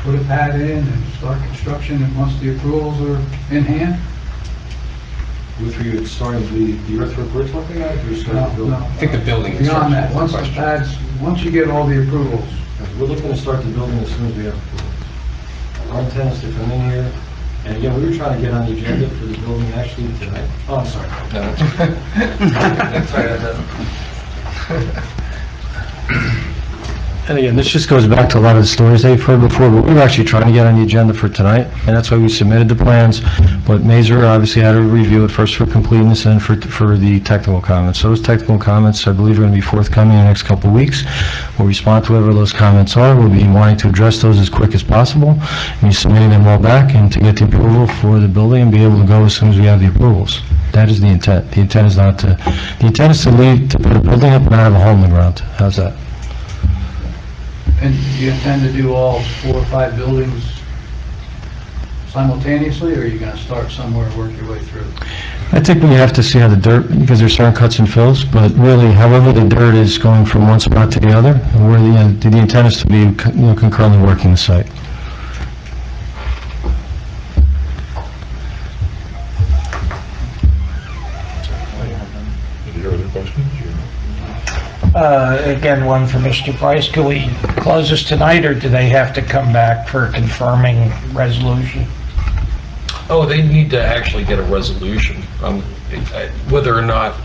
put a pad in and start construction once the approvals are in hand? With regard to starting the earthwork we're talking about, or starting the building? No. I think the building is... Beyond that, once the pads, once you get all the approvals. We're looking to start the building as soon as we have approvals. Our intent is to come in here, and again, we were trying to get on the agenda for the building actually tonight. Oh, I'm sorry. And again, this just goes back to a lot of the stories they've heard before, but we were actually trying to get on the agenda for tonight, and that's why we submitted the plans. But Mazer obviously had to review it first for completeness and for the technical comments. So those technical comments, I believe, are going to be forthcoming in the next couple of weeks. We'll respond to whatever those comments are. We'll be wanting to address those as quick as possible, and be submitting them all back and to get the approval for the building and be able to go as soon as we have the approvals. That is the intent. The intent is not to, the intent is to put a building up and not have a hole in the ground. How's that? And do you intend to do all 4 or 5 buildings simultaneously, or are you going to start somewhere and work your way through? I think we have to see how the dirt, because there's certain cuts and fills, but really, however the dirt is going from one spot to the other, where the intent is to be concurrently working the site. Any other questions? Again, one for Mr. Price. Can we close this tonight, or do they have to come back for a confirming resolution? Oh, they need to actually get a resolution. Whether or not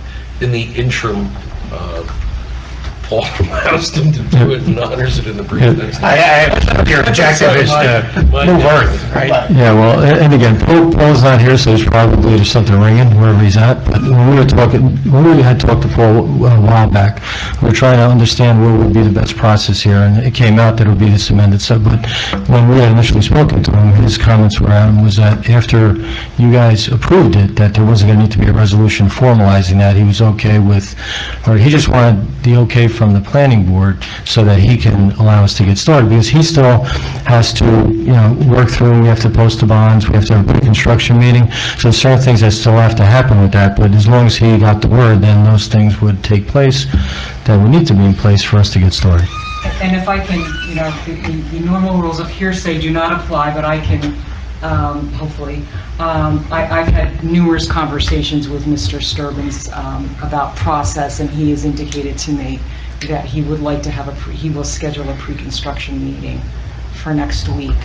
in the interim Paul allows them to do it and honors it in the brief. Your objective is to move earth, right? Yeah, well, and again, Paul's not here, so there's probably just something ringing wherever he's at, but when we had talked to Paul a while back, we were trying to understand what would be the best process here, and it came out that it would be this amended sub, but when we had initially spoken to him, his comments were was that after you guys approved it, that there wasn't going to need to be a resolution formalizing that, he was okay with, or he just wanted the okay from the planning board so that he can allow us to get started, because he still has to, work through, we have to post the bonds, we have to have a pre-construction meeting, so there's certain things that still have to happen with that, but as long as he got the word, then those things would take place that would need to be in place for us to get started. And if I can, the normal rules of hearsay do not apply, but I can, hopefully, I've had numerous conversations with Mr. Sturbins about process, and he has indicated to me that he would like to have he will schedule a pre-construction meeting for next week.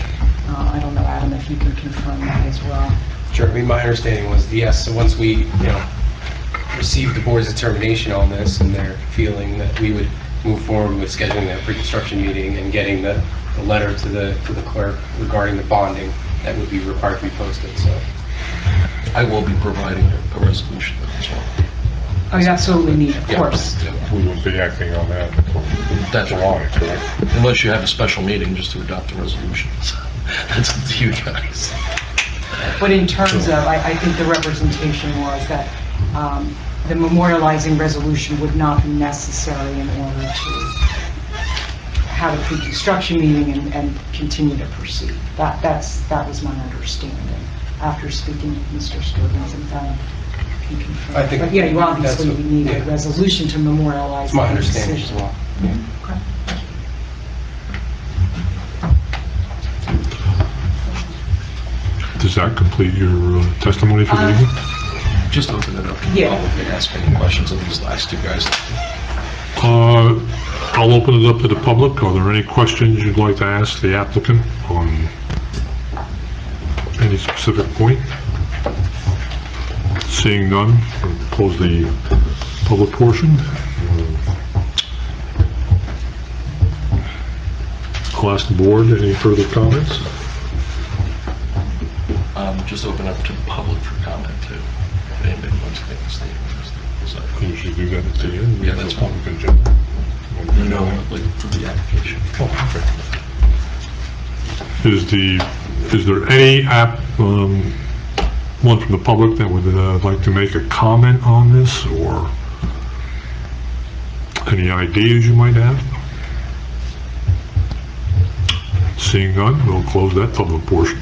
I don't know, Adam, if you can confirm that as well. Sure, I mean, my understanding was, yes, so once we, receive the board's determination on this and their feeling that we would move forward with scheduling that pre-construction meeting and getting the letter to the clerk regarding the bonding that would be required to be posted, so. I will be providing a resolution as well. Oh, you absolutely need, of course. We won't be acting on that until That's July, correct? Unless you have a special meeting just to adopt a resolution. That's up to you guys. But in terms of, I think the representation was that the memorializing resolution would not be necessary in order to have a pre-construction meeting and continue to proceed. That was my understanding after speaking with Mr. Sturbins and found he confirmed. I think But yeah, you obviously that's what- need a resolution to memorialize. It's my the understanding as decision. well. Okay. Does that complete your testimony for the evening? Just open it up to the Yeah. public and ask any questions of these last two guys. I'll open it up to the public. Are there any questions you'd like to ask the applicant on any specific point? Seeing none, we'll close the public portion. I'll ask the board, any further comments? Just open up to the public for comment too. If anybody wants to make a statement. You should do that at the end. Yeah, that's fine. Public agenda. No, like for the application. Is there any one from the public that would like to make a comment on this, or any ideas you might have? Seeing none, we'll close that public portion.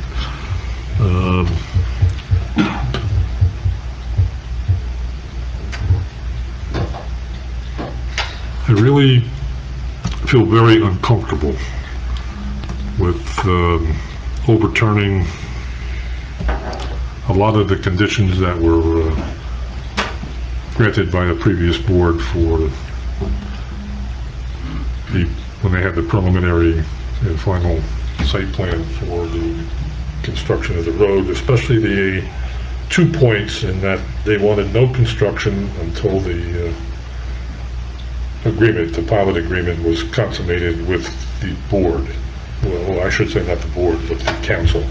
I really feel very uncomfortable with overturning a lot of the conditions that were granted by the previous board for when they had the preliminary and final site plan for the construction of the road, especially the 2 points in that they wanted no construction until the agreement, the pilot agreement was consummated with the board. Well, I should say not the board, but the council.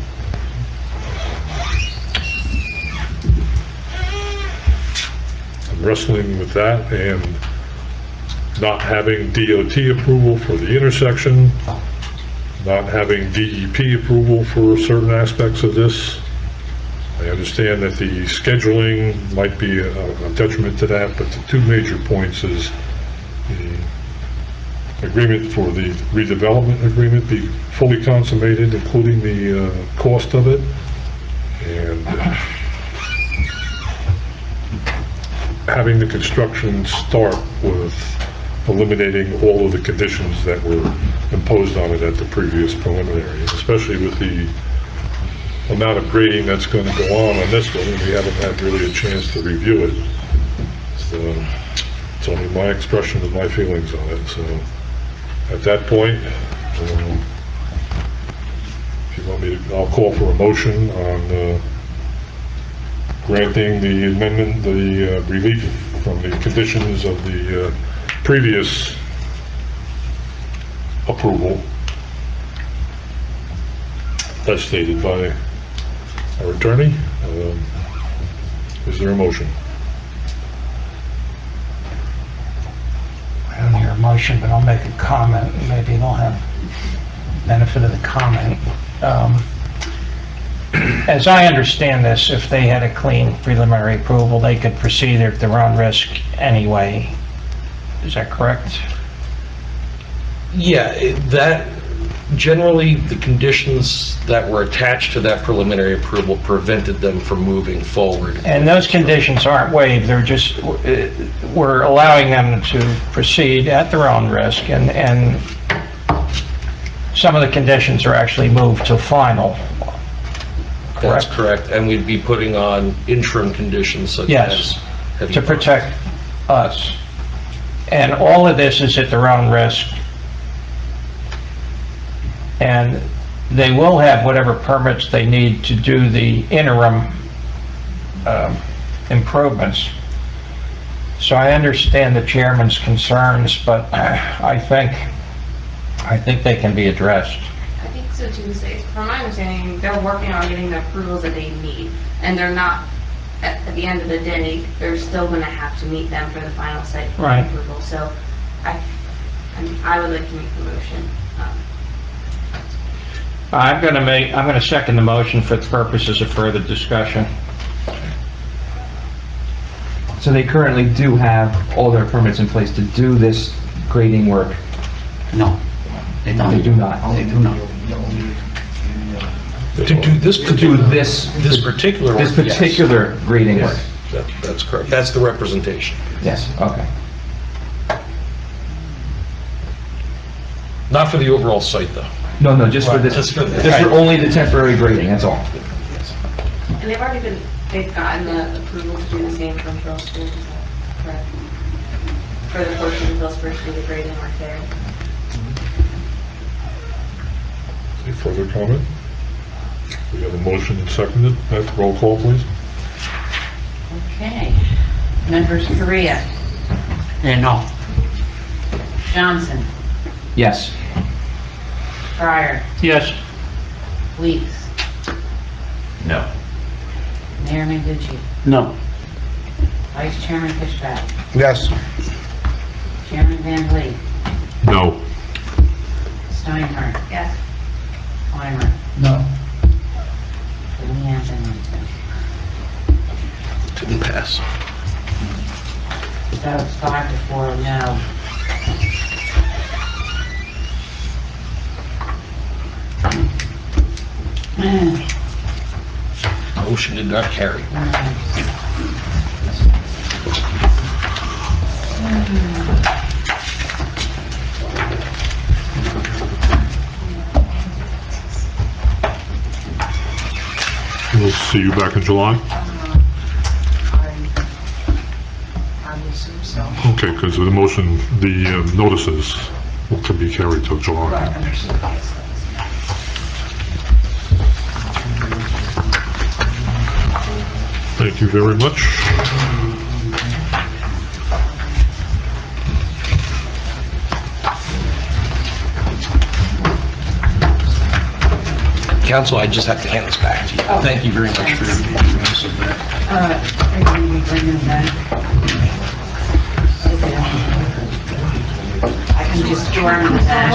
I'm wrestling with that and not having DOT approval for the intersection, not having DEP approval for certain aspects of this. I understand that the scheduling might be a detriment to that, but the two major points is the agreement for the redevelopment agreement be fully consummated, including the cost of it, and having the construction start with eliminating all of the conditions that were imposed on it at the previous preliminary, especially with the amount of grading that's going to go on this one, and we haven't had really a chance to review it. So it's only my expression of my feelings on it. So at that point, if you want me to, I'll call for a motion on granting the amendment, the relief from the conditions of the previous approval, as stated by our attorney. Is there a motion? I don't hear a motion, but I'll make a comment, and maybe they'll have benefit of the comment. As I understand this, if they had a clean preliminary approval, they could proceed at their own risk anyway. Is that correct? Yeah, that, generally, the conditions that were attached to that preliminary approval prevented them from moving forward. And those conditions aren't waived, they're just, we're allowing them to proceed at their own risk, and some of the conditions are actually moved to final. That's correct, and we'd be putting on interim conditions such Yes, as... to protect us. And all of this is at their own risk. And they will have whatever permits they need to do the interim improvements. So I understand the chairman's concerns, but I think they can be addressed. I think so too, from my understanding, they're working on getting the approvals that they need, and they're not, at the end of the day, they're still gonna have to meet them for the final site plan Right. approval, so I would like to make the motion. I'm gonna second the motion for the purposes of further discussion. So they currently do have all their permits in place to do this grading work? No, they don't. They do not? They do not. To do this particular work, This particular grading work? Yes, that's correct. That's the representation. Yes, okay. Not for the overall site, though. No, just for this, Just for this. just for only the temporary grading, that's all? And they've gotten the approval to do the same from Phillipsburg, is that correct? For the portion of Phillipsburg to do the grading work there. Any further comment? We have a motion and seconded. Roll call, please. Okay. Members Korea, No. Johnson, Yes. Fryer, Yes. Weeks, No. Mayor Menducci, No. Vice Chairman Fishback, Yes. Chairman Van Lee, No. Steinhardt, Yes. Weimer, No. Leanne Bennington. Didn't pass. So it's 5-4, no. Motion did not carry. We'll see you back in July? I would assume so. Okay, because the motion, the notices can be carried till July. Right, understood. Thank you very much. Council, I just have to hand this back to you. Thank you very much for your patience of that. Are you bringing them back? Okay. I can just storm the back.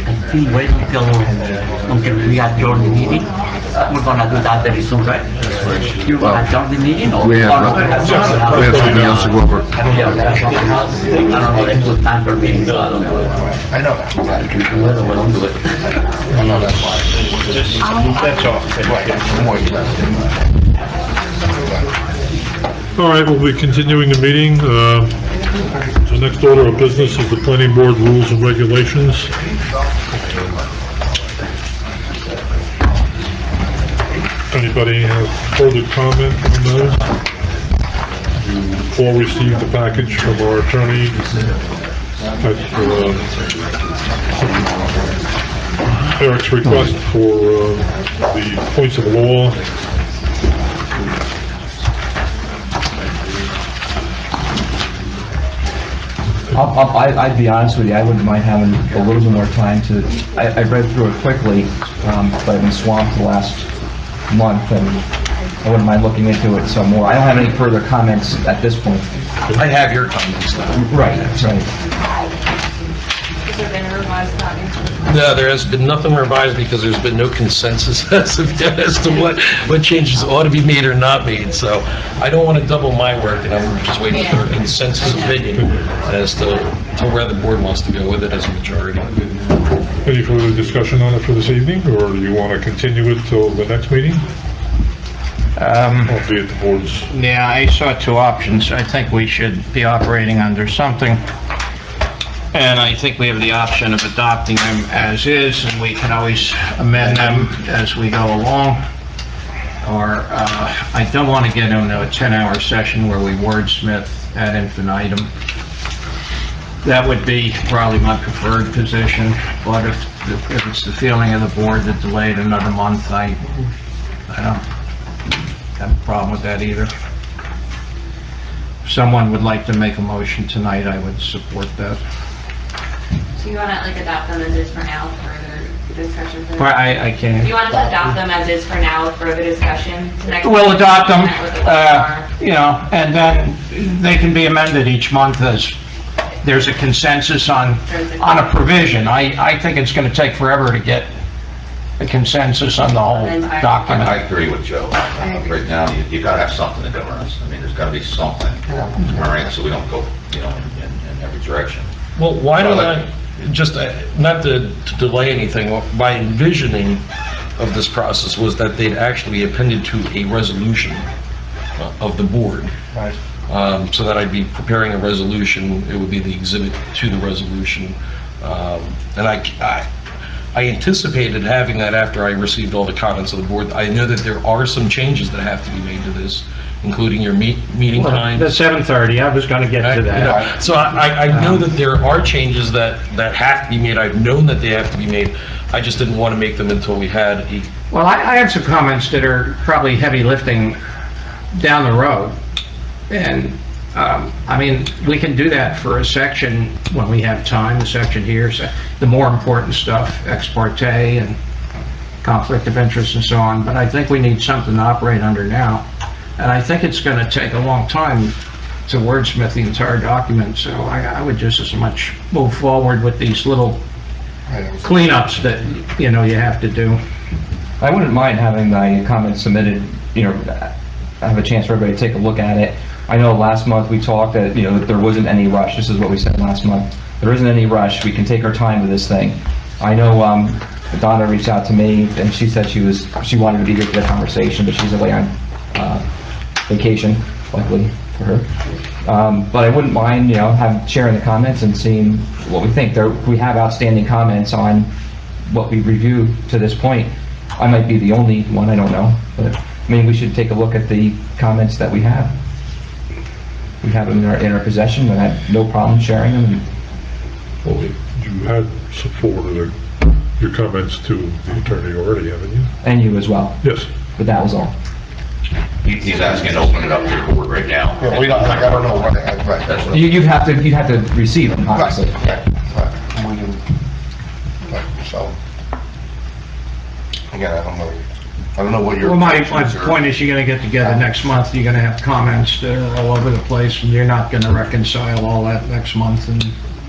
I think wait until we adjourn the meeting. We're gonna do that very soon, right? You wanna adjourn the meeting or? We have something else to go over. Yeah, I don't know, it's good time for me, so I don't know. I know. Whether we don't do it. I know that's why. That's all. Right, I'm more interested. All right, we'll be continuing the meeting. The next order of business is the planning board rules and regulations. Anybody have further comment on those? Paul received the package from our attorney at Eric's request for the points of law. I'd be honest with you, I wouldn't mind having a little bit more time to, I read through it quickly, but I've been swamped the last month, and I wouldn't mind looking into it some more. I don't have any further comments at this point. I have your comments though. Right. Has there been a revised copy? No, there has been nothing revised because there's been no consensus as of yet as to what changes ought to be made or not made. So I don't want to double my work, and I'm just waiting for a consensus opinion as to where the board wants to go with it as a majority. Any further discussion on it for this evening, or do you want to continue it till the next meeting? Albeit the board's... Yeah, I saw two options. I think we should be operating under something, and I think we have the option of adopting them as is, and we can always amend them as we go along. Or I don't want to get into a 10-hour session where we wordsmith ad infinitum. That would be probably my preferred position, but if it's the feeling of the board to delay it another month, I don't have a problem with that either. If someone would like to make a motion tonight, I would support that. So you want to like adopt them as is for now, further discussion? Well, I can't. You want to adopt them as is for now with further discussion? We'll adopt them, you know, and then they can be amended each month as there's a consensus on a provision. I think it's going to take forever to get a consensus on the whole document. I agree with Joe. Right now, you gotta have something to govern us. I mean, there's gotta be something, all right, so we don't go, you know, in every direction. Well, why don't I, just, not to delay anything, my envisioning of this process was that they'd actually be appended to a resolution of the board. Right. So that I'd be preparing a resolution, it would be the exhibit to the resolution. And I anticipated having that after I received all the comments of the board. I know that there are some changes that have to be made to this, including your meeting time. The 7:30, I was going to get to that. You know, so I know that there are changes that have to be made. I've known that they have to be made. I just didn't want to make them until we had a... Well, I have some comments that are probably heavy lifting down the road. And, I mean, we can do that for a section when we have time, a section here, so the more important stuff, ex parte and conflict of interest and so on, but I think we need something to operate under now. And I think it's going to take a long time to wordsmith the entire document, so I would just as much move forward with these little cleanups that, you know, you have to do. I wouldn't mind having my comments submitted, you know, have a chance for everybody to take a look at it. I know last month we talked that, you know, that there wasn't any rush. This is what we said last month. There isn't any rush. We can take our time with this thing. I know Donna reached out to me and she said she wanted to be here for the conversation, but she's away on vacation, luckily for her. But I wouldn't mind, you know, sharing the comments and seeing what we think. We have outstanding comments on what we reviewed to this point. I might be the only one, I don't know, but I mean, we should take a look at the comments that we have. We have them in our possession, and I have no problem sharing them. Well, you had forwarded your comments to the attorney already, haven't you? And you as well. Yes. But that was all. He's asking to open it up to the board right now. Yeah, we don't, like, I don't know what, right. That's what- You'd have to receive them, obviously. Right. We didn't, right, so, again, I don't know what your... Well, my point is you're going to get together next month, you're going to have comments that are all over the place, and you're not going to reconcile all that next month, and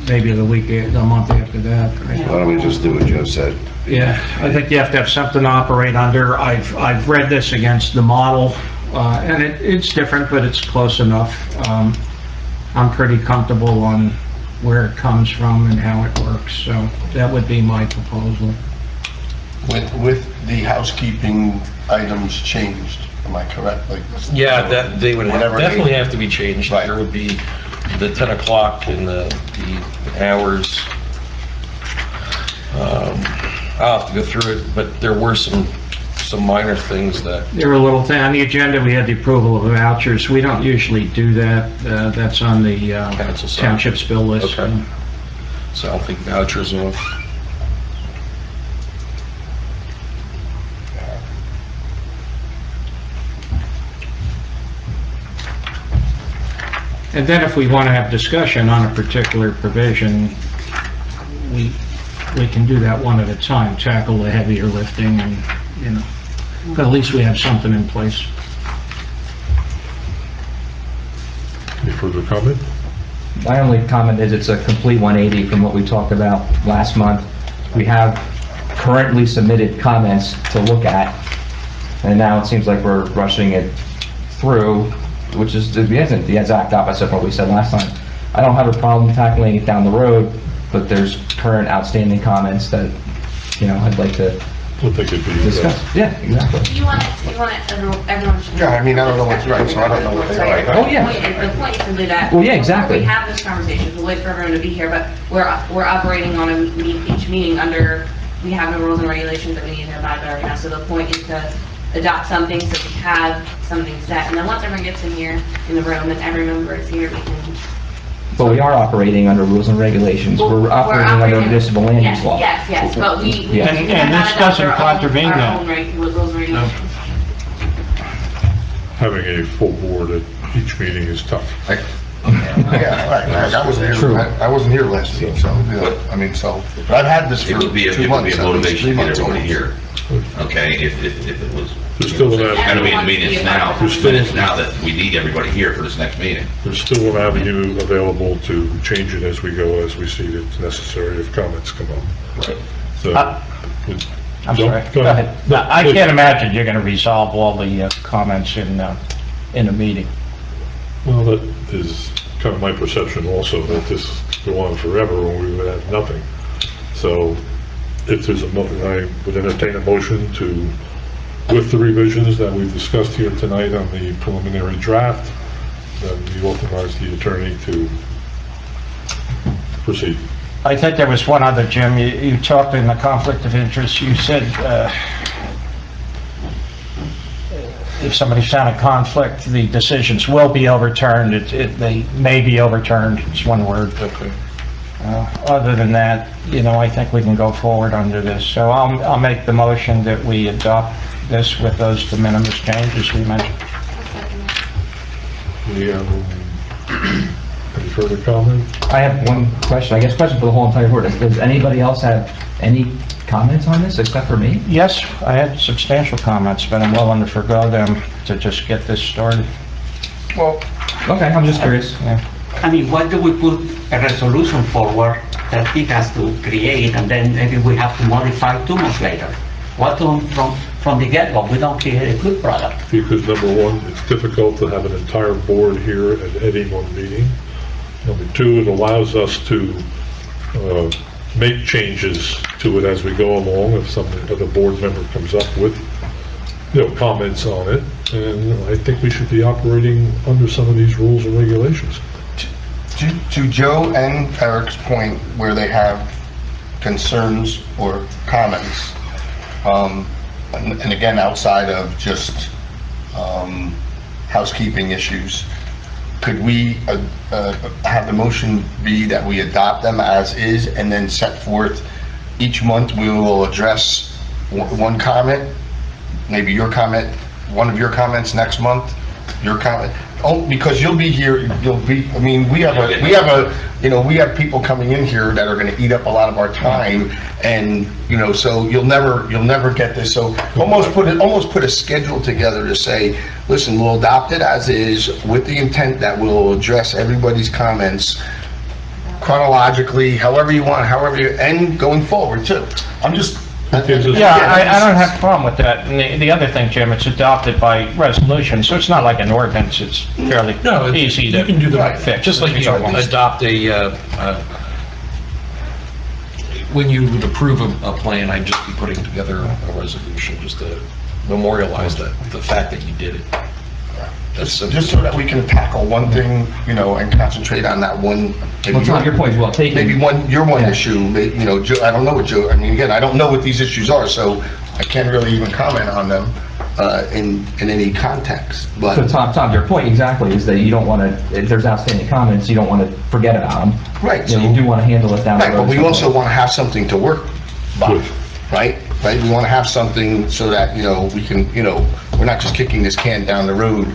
maybe the month after that. Why don't we just do what Joe said? Yeah, I think you have to have something to operate under. I've read this against the model, and it's different, but it's close enough. I'm pretty comfortable on where it comes from and how it works, so that would be my proposal. With the housekeeping items changed, am I correct? Like, Yeah, that they would Whatever definitely they- have to be changed. There would be the 10 o'clock and the hours. I'll have to go through it, but there were some minor things that... There were a little thing, on the agenda, we had the approval of vouchers. We don't usually do that. That's on the township's bill list. Okay. So I'll think vouchers off. And then if we want to have discussion on a particular provision, we can do that one at a time, tackle the heavier lifting and, but at least we have something in place. Any further comment? My only comment is it's a complete 180 from what we talked about last month. We have currently submitted comments to look at, and now it seems like we're rushing it through, which is the exact opposite of what we said last time. I don't have a problem tackling it down the road, but there's current outstanding comments that, I'd like to discuss. Yeah, exactly. You want everyone should. Yeah, I mean, I don't know what's right, so I don't know what they like. Oh, yeah. The point is simply that. Well, yeah, exactly. We have this conversation, we'll wait for everyone to be here, but we're operating on each meeting under, we have no rules and regulations that we need to abide by right now, so the point is to adopt something so we have something set, and then once everyone gets in here, in the room, and every member is here, we can. But we are operating under rules and regulations. We're operating under municipal land use law. Yes, but we. Yes. And this doesn't contravene that. Our own rules and regulations. Having a full board at each meeting is tough. Yeah, right, I wasn't here last week, so, I mean, but I've had this for 2 months. It would be a motivation to get everybody almost. here, okay, if it was. There's still It's gonna be in minutes now, There's minutes now that we need everybody here for this next meeting. There's still an avenue available to change it as we go, as we see it's necessary if comments come up. Right. So, I'm sorry, go ahead. I can't imagine you're going to resolve all the comments in a meeting. Well, that is kind of my perception also, that this go on forever and we would have nothing. So if there's I would entertain a motion to, with the revisions that we've discussed here tonight on the preliminary draft, then we authorize the attorney to proceed. I think there was one other, Jim, you talked in the conflict of interest, you said if somebody's found a conflict, the decisions will be overturned, they may be overturned, it's one word. Okay. Other than that, I think we can go forward under this. So I'll make the motion that we adopt this with those de minimis changes we mentioned. Any further comment? I have one question, question for the whole entire board. Does anybody else have any comments on this except for me? Yes, I had substantial comments, but I'm willing to forgo them to just get this started. Well, okay, I'm just curious. Yeah. I mean, why do we put a resolution forward that he has to create and then maybe we have to modify 2 months later? What from the get-go, we don't create a good product. Because number one, it's difficult to have an entire board here at any one meeting. Number two, it allows us to make changes to it as we go along if some other board member comes up with, comments on it. And I think we should be operating under some of these rules and regulations. To Joe and Eric's point, where they have concerns or comments, and again, outside of just housekeeping issues, could we have the motion be that we adopt them as is and then set forth each month we will address one comment, maybe your comment, one of your comments next month, your comment, because you'll be here, I mean, we have people coming in here that are gonna eat up a lot of our time, and, so you'll never get this, so almost put a schedule together to say, listen, we'll adopt it as is, with the intent that we'll address everybody's comments chronologically, however you want, and going forward too. Yeah, I don't have a problem with that. And the other thing, Jim, it's adopted by resolution, so it's not like an ordinance, it's fairly easy to you can do the fix. just like you adopt when you would approve a plan, I'd just be putting together a resolution just to memorialize the fact that you did it. Just so that we can tackle one thing, and concentrate on that one. Well, your point is well taken. Maybe your one issue, Joe, I don't know what Joe, I mean, again, I don't know what these issues are, so I can't really even comment on them in any context, but. So Tom, your point exactly is that you don't want to, if there's outstanding comments, you don't want to forget about them. Right. You do want to handle it down the road. Right, but we also want to have something to work by, right? We want to have something so that, we can, we're not just kicking this can down the road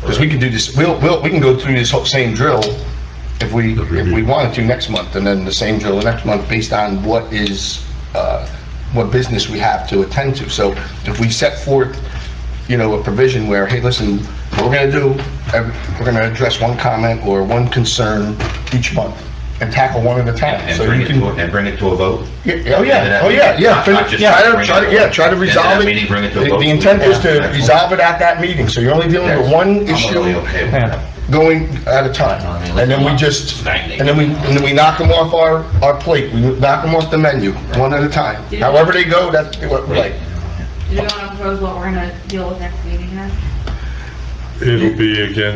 Because we can do this, we can go through this whole same drill if we wanted to next month, and then the same drill the next month based on what business we have to attend to. So if we set forth, a provision where, hey, listen, what we're gonna do, we're gonna address one comment or one concern each month and tackle one at a time. And So bring you it can. to a vote? Try to resolve it. The intent is to resolve it at that meeting, so you're only dealing with one issue going at a time. And then we knock them off our plate, we knock them off the menu, one at a time. However they go, that's what we like. Do you want to propose what we're going to deal with next meeting then? It'll be, again,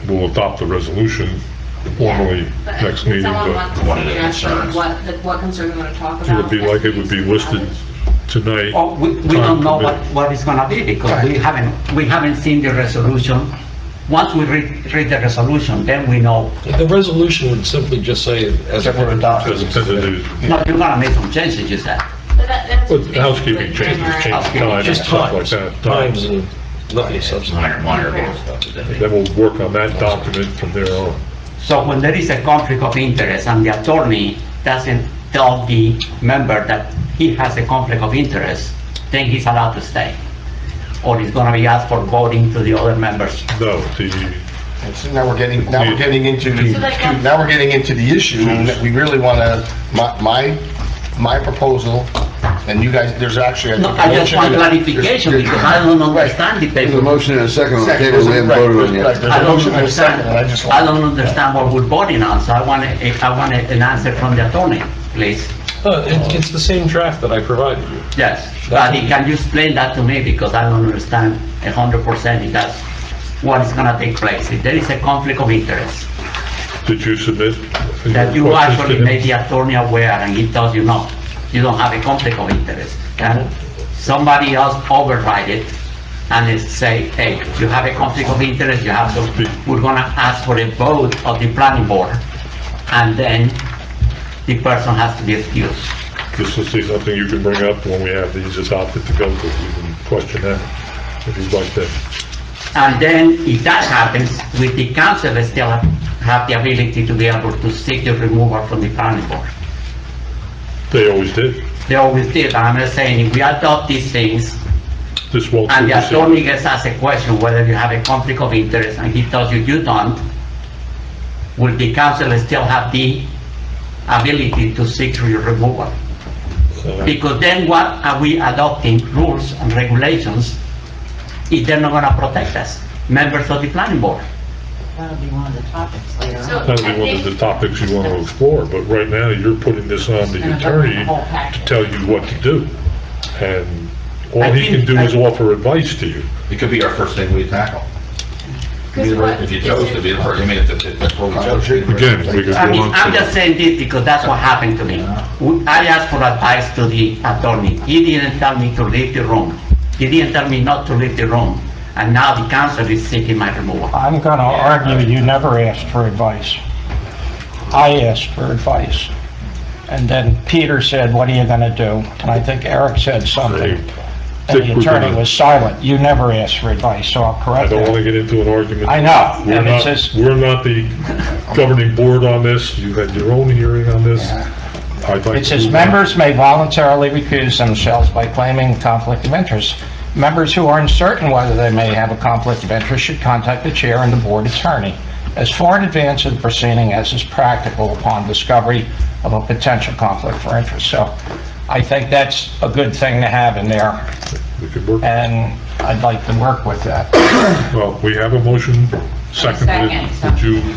we'll adopt the resolution formally next meeting, Someone but wants to suggest what concerns we want to talk it about. would be like it would be listed tonight. Oh, we don't know what it's gonna be, because we haven't seen the resolution. Once we read the resolution, then we know. The resolution would simply just say, as a No, you're gonna make some changes, you said. But housekeeping changes, change time, just stuff like that. times and nothing substantive. Minor little stuff. Then we'll work on that document from there on. So when there is a conflict of interest and the attorney doesn't tell the member that he has a conflict of interest, then he's allowed to stay. Or he's gonna be asked for voting to the other members. No, So now we're getting into the issue that we really wanna, my proposal, and you guys, there's actually. No, I just want clarification, because I don't understand the There's a paper. motion and a second on the table, we haven't voted on Right, yet. there's a motion and a second, and I just want. I don't understand what we're voting on, so I want an answer from the attorney, please. It's the same draft that I provided you. Yes, but can you explain that to me, because I don't understand 100% if that's what is gonna take place. If there is a conflict of interest, Did you submit? that you your questions actually to him? make the attorney aware and he tells you no, you don't have a conflict of interest. Can somebody else override it and say, hey, you have a conflict of interest, you have to, we're gonna ask for a vote of the planning board, and then the person has to be excused. This is something you can bring up when we have these adopted to go, because we can question that if you'd like to. And then, if that happens, with the council, they still have the ability to be able to seek the removal from the planning board. They always did. They always did, and I'm just saying, if we adopt these things, This won't. and the attorney gets asked a question whether you have a conflict of interest, and he tells you you don't, will the council still have the ability to seek your removal? Because then what are we adopting, rules and regulations, if they're not gonna protect us, members of the planning board? That'll be one of the topics later on. That'll be one of the topics you want to explore, but right now, you're putting this on the attorney to tell you what to do. And all he can do is offer advice to you. It could be our first thing we tackle. If you chose to be the first, I mean, that's what we chose. Again, we could I go mean, on I'm to, just saying this because that's what happened to me. I asked for advice to the attorney. He didn't tell me to leave the room. He didn't tell me not to leave the room. And now the council is seeking my removal. I'm gonna argue you never asked for advice. I asked for advice. And then Peter said, what are you gonna do? And I think Eric said something. And the attorney was silent. You never asked for advice, so I'll I correct don't want that. to get into an argument. I know, We're and not, it's just- we're not the governing board on this. You had your own hearing on this. I'd like It to says move on. members may voluntarily recuse themselves by claiming conflict of interest. Members who are uncertain whether they may have a conflict of interest should contact the chair and the board attorney as far in advance of the proceeding as is practical upon discovery of a potential conflict for interest. So I think that's a good thing to have in there, We could work. and I'd like to work with that. Well, we have a motion seconded. Second. Would you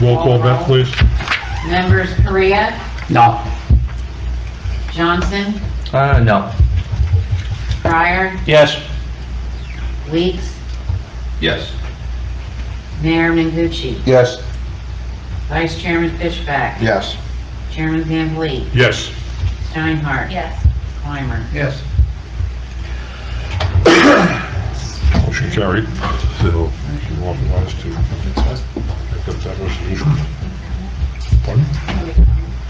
roll call that, please? Members Korea, No. Johnson, No. Pryor, Yes, Weeks, Yes. Mayor Mengucci, Yes. Vice Chairman Fishback, Yes. Chairman Van Vliet, Yes. Steinhardt, Yes. Weimer. Yes. Motion carried. So, you authorized to accept that resolution. Pardon?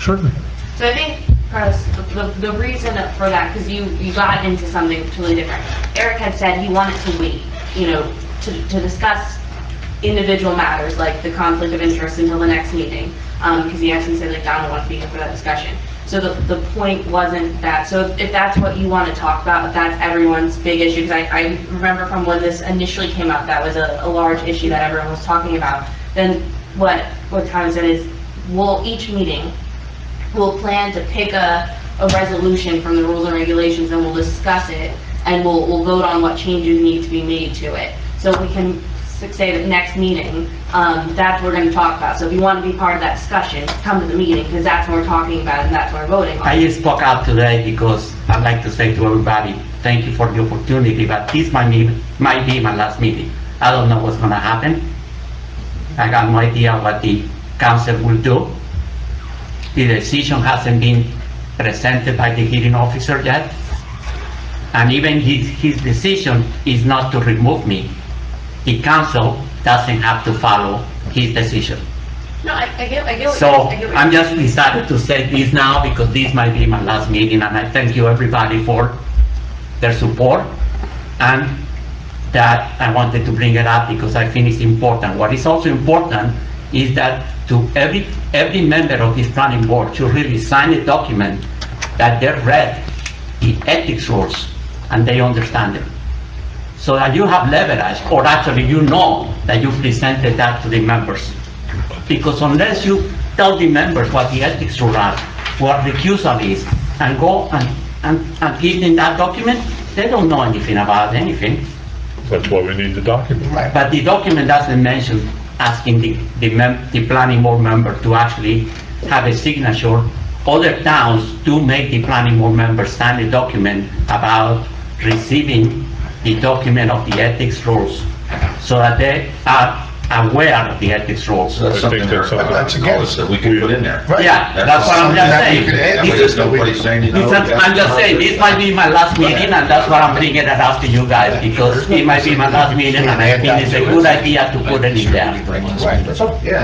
Certainly. So I think, Carlos, the reason for that, because you got into something totally different. Eric had said he wanted to wait, to discuss individual matters, like the conflict of interest, until the next meeting, because he actually said, like, Don will want to be here for that discussion. So the point wasn't that, so if that's what you want to talk about, if that's everyone's big issue, because I remember from when this initially came up, that was a large issue that everyone was talking about, then what Tom said is, each meeting, we'll plan to pick a resolution from the rules and regulations, and we'll discuss it, and we'll vote on what changes need to be made to it. So we can say that next meeting, that's what we're going to talk about. So if you want to be part of that discussion, come to the meeting, because that's what we're talking about and that's what we're voting on. I spoke out today because I'd like to say to everybody, thank you for the opportunity, but this might be my last meeting. I don't know what's going to happen. I got no idea what the council will do. The decision hasn't been presented by the hearing officer yet. And even his decision is not to remove me. The council doesn't have to follow his decision. No, I get what So I get what I'm you're just decided to say this now because this might be my last meeting, and I thank you everybody for their support. And that I wanted to bring it up because I think it's important. What is also important is that to every member of this planning board should really sign a document that they read the ethics rules and they understand them. So that you have leverage, or actually you know that you presented that to the members. Because unless you tell the members what the ethics rules are, what recusal is, and go and give them that document, they don't know anything about anything. That's why we need the document. But the document doesn't mention asking the planning board member to actually have a signature. Other towns do make the planning board member sign a document about receiving the document of the ethics rules, so that they are aware of the ethics rules. So that's something that we can put in there. Yeah, that's what I'm just saying. There's nobody saying, I'm just saying, this might be my last meeting, and that's why I'm bringing it up to you guys, because it might be my last meeting, and I think it's a good idea to put it in there.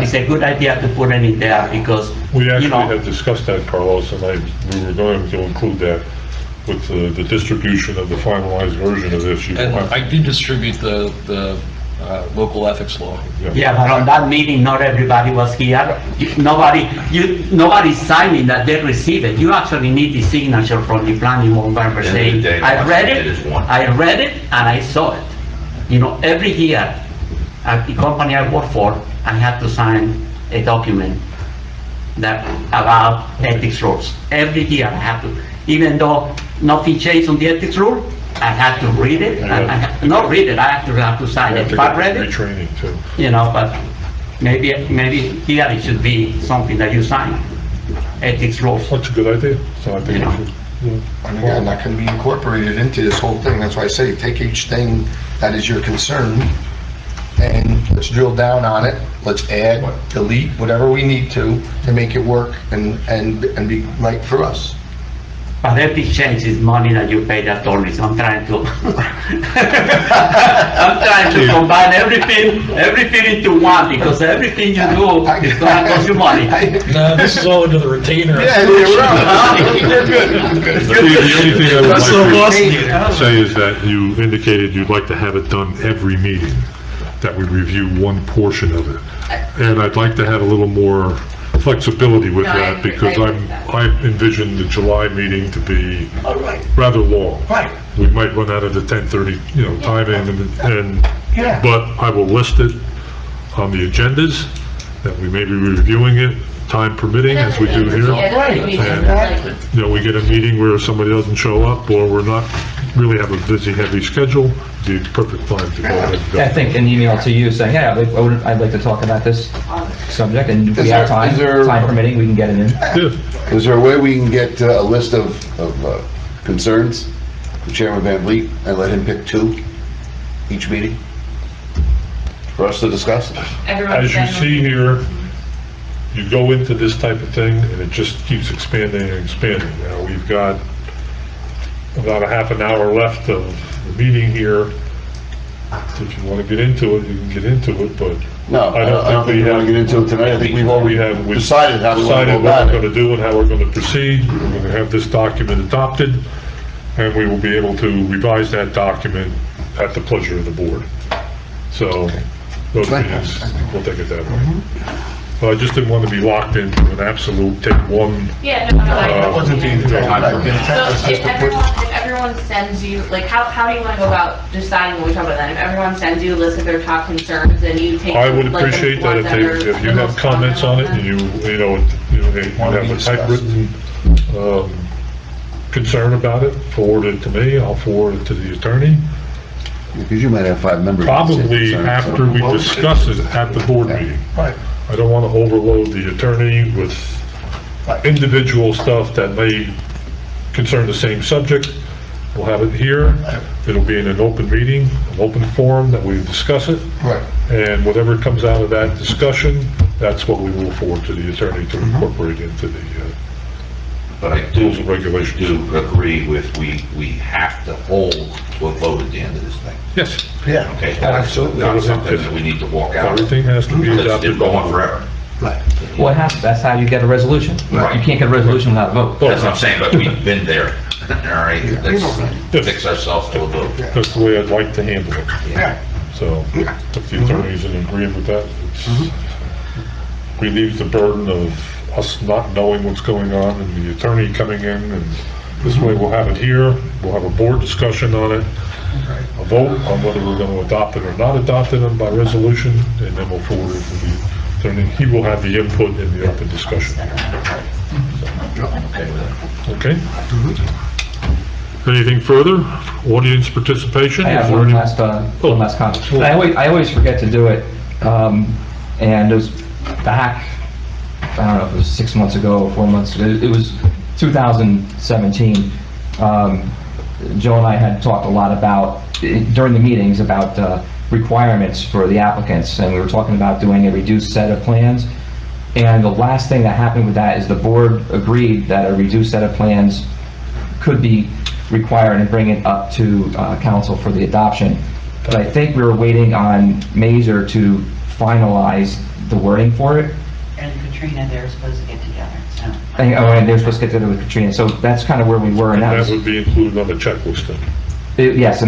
It's a good idea to put it in there, because, We actually you know, had discussed that, Carlos, and we were going to include that with the distribution of the finalized version of this. And I did distribute the local ethics law. yeah, but on that meeting, not everybody was here. Nobody's signing that they receive it. You actually need the signature from the planning board member saying, I read it, and I saw it. You know, every year at the company I work for, I had to sign a document that about ethics rules. Every year I have to, even though nothing changed on the ethics rule, I had to read it. Not read it, I have to sign it. If I read it, retraining too. you know, but maybe here it should be something that you sign, ethics rules. That's a good idea. So I think You know. we should. And again, that can be incorporated into this whole thing. That's why I say, take each thing that is your concern and let's drill down on it. Let's add, delete, whatever we need to make it work and be right for us. But every change is money that you pay the attorneys. I'm trying to, combine everything into one, because everything you do is gonna cost you money. No, this is all under the retainer. Yeah, we're good. The only thing I would like to say is that you indicated you'd like to have it done every meeting, that we review one portion of it. And I'd like to have a little more flexibility with that, because I envision the July meeting to be rather long. We might run out of the 10:30, timing, but I will list it on the agendas, that we may be reviewing it, time permitting, as we do here. And, we get a meeting where somebody doesn't show up, or we're not really have a busy, heavy schedule, the perfect time to go ahead and go. I think an email to you saying, yeah, I'd like to talk about this subject, and if we have time permitting, we can get it in. Is there a way we can get a list of concerns from Chairman Van Vliet and let him pick 2 each meeting for us to discuss? As you see here, you go into this type of thing, and it just keeps expanding and expanding. Now, we've got about a half an hour left of the meeting here. If you want to get into it, you can get into it, but No, I don't think we want to get into it tonight. I think we've already decided how we want to go what about we're it. going to do and how we're going to proceed. We're going to have this document adopted, and we will be able to revise that document at the pleasure of the board. So, those meetings, we'll take it that way. I just didn't want to be locked into an absolute, take one. Yeah, no, That wasn't the intent. The intent So was just if to put... everyone sends you, like, how do you want to go about deciding when we talk about that? If everyone sends you a list of their top concerns, and you take. I would like, the appreciate that ones if you are the have most comments on it, prominent and you have a typewritten, concern about it, forward it to me, I'll forward it to the attorney. Because you might have 5 members. Probably after we discuss it at the board meeting. Right. I don't want to overload the attorney with individual stuff that may concern the same subject. We'll have it here. It'll be in an open meeting, an open forum that we discuss it. Right. And whatever comes out of that discussion, that's what we will forward to the attorney to incorporate into the But I rules and regulations. do agree with, we have to hold to a vote at the end of this thing. Yes. Yeah. Okay, that's not something that we need to walk out. Everything has to be Because adopted. it's going forever. Well, it has, that's how you get a resolution. Right. You can't get a resolution without a vote. That's what I'm saying, but we've been there. All right, let's fix ourselves to a vote. That's the way I'd like to handle it. Yeah. So, if the attorney's in agreement with that, it relieves the burden of us not knowing what's going on and the attorney coming in, and this way we'll have it here, we'll have a board discussion on it, a vote on whether we're going to adopt it or not adopt it by resolution, and then we'll forward it to the attorney. He will have the input in the open discussion. Okay? Anything further? Audience participation? I have Is there one any- last comment. I always forget to do it, and it was back, I don't know if it was 6 months ago or 4 months ago, it was 2017. Joe and I had talked a lot about, during the meetings, about requirements for the applicants, and we were talking about doing a reduced set of plans. And the last thing that happened with that is the board agreed that a reduced set of plans could be required and bring it up to council for the adoption. But I think we were waiting on Mazer to finalize the wording for it. And Katrina, they're supposed to get together, so. And they're supposed to get together with Katrina, so that's kind of where we were. And And that would be included on the checklist then? Yes,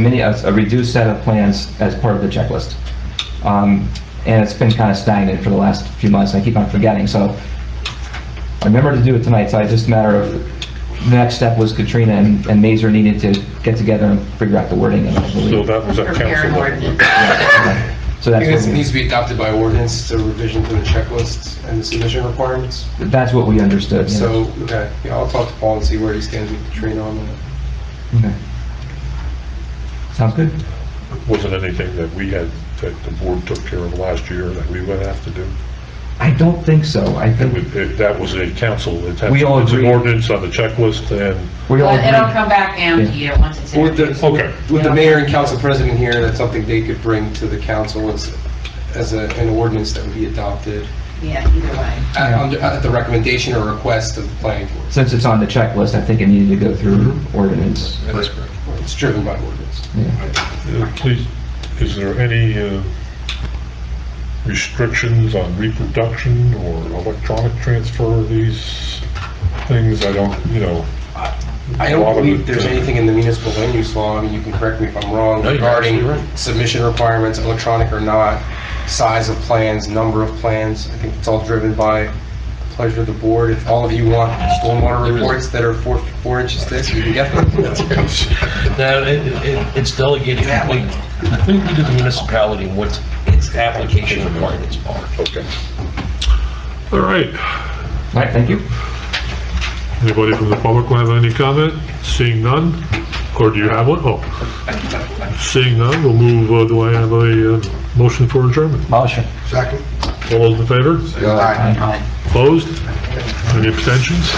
a reduced set of plans as part of the checklist. And it's been kind of stagnant for the last few months, and I keep on forgetting, so I remember to do it tonight, so it's just a matter of, the next step was Katrina and Mazer needed to get together and figure out the wording. And I believe- So that was at council level. So that's It what needs to be adopted by ordinance, it's a revision to the checklists and the submission requirements. that's what we understood. yeah. So, okay, yeah, I'll talk to Paul and see where he stands with Katrina on that. Okay. Sounds good. Wasn't anything that we had, that the board took care of last year that we would have to do? I don't think so. I think If that was a council, it's We all an agreed. ordinance on the checklist, and, we all But it'll agreed. come back down to you once it's With the, introduced. okay. with the mayor and council president here, that's something they could bring to the council as an ordinance that would be adopted Yeah, either way. at the recommendation or request of the planning board. Since it's on the checklist, I think it needed to go through ordinance. That's correct. It's driven by ordinance. Please, is there any restrictions on reproduction or electronic transfer of these things? I don't, I don't believe there's anything in the municipal land use law, I mean, you can correct me if I'm wrong, No, you're regarding absolutely right. submission requirements, electronic or not, size of plans, number of plans. I think it's all driven by pleasure of the board. If all of you want stormwater reports that are 4 inches thick, you can get them. No, it's delegated completely to the municipality and what its application requirements are. Okay. All right. All right, thank you. Anybody from the public want to have any comment? Seeing none? Or do you have one? Oh. Seeing none, we'll move, do I have a motion for adjournment? Motion. Second. All those in favor? Aye. Opposed? Any abstentions?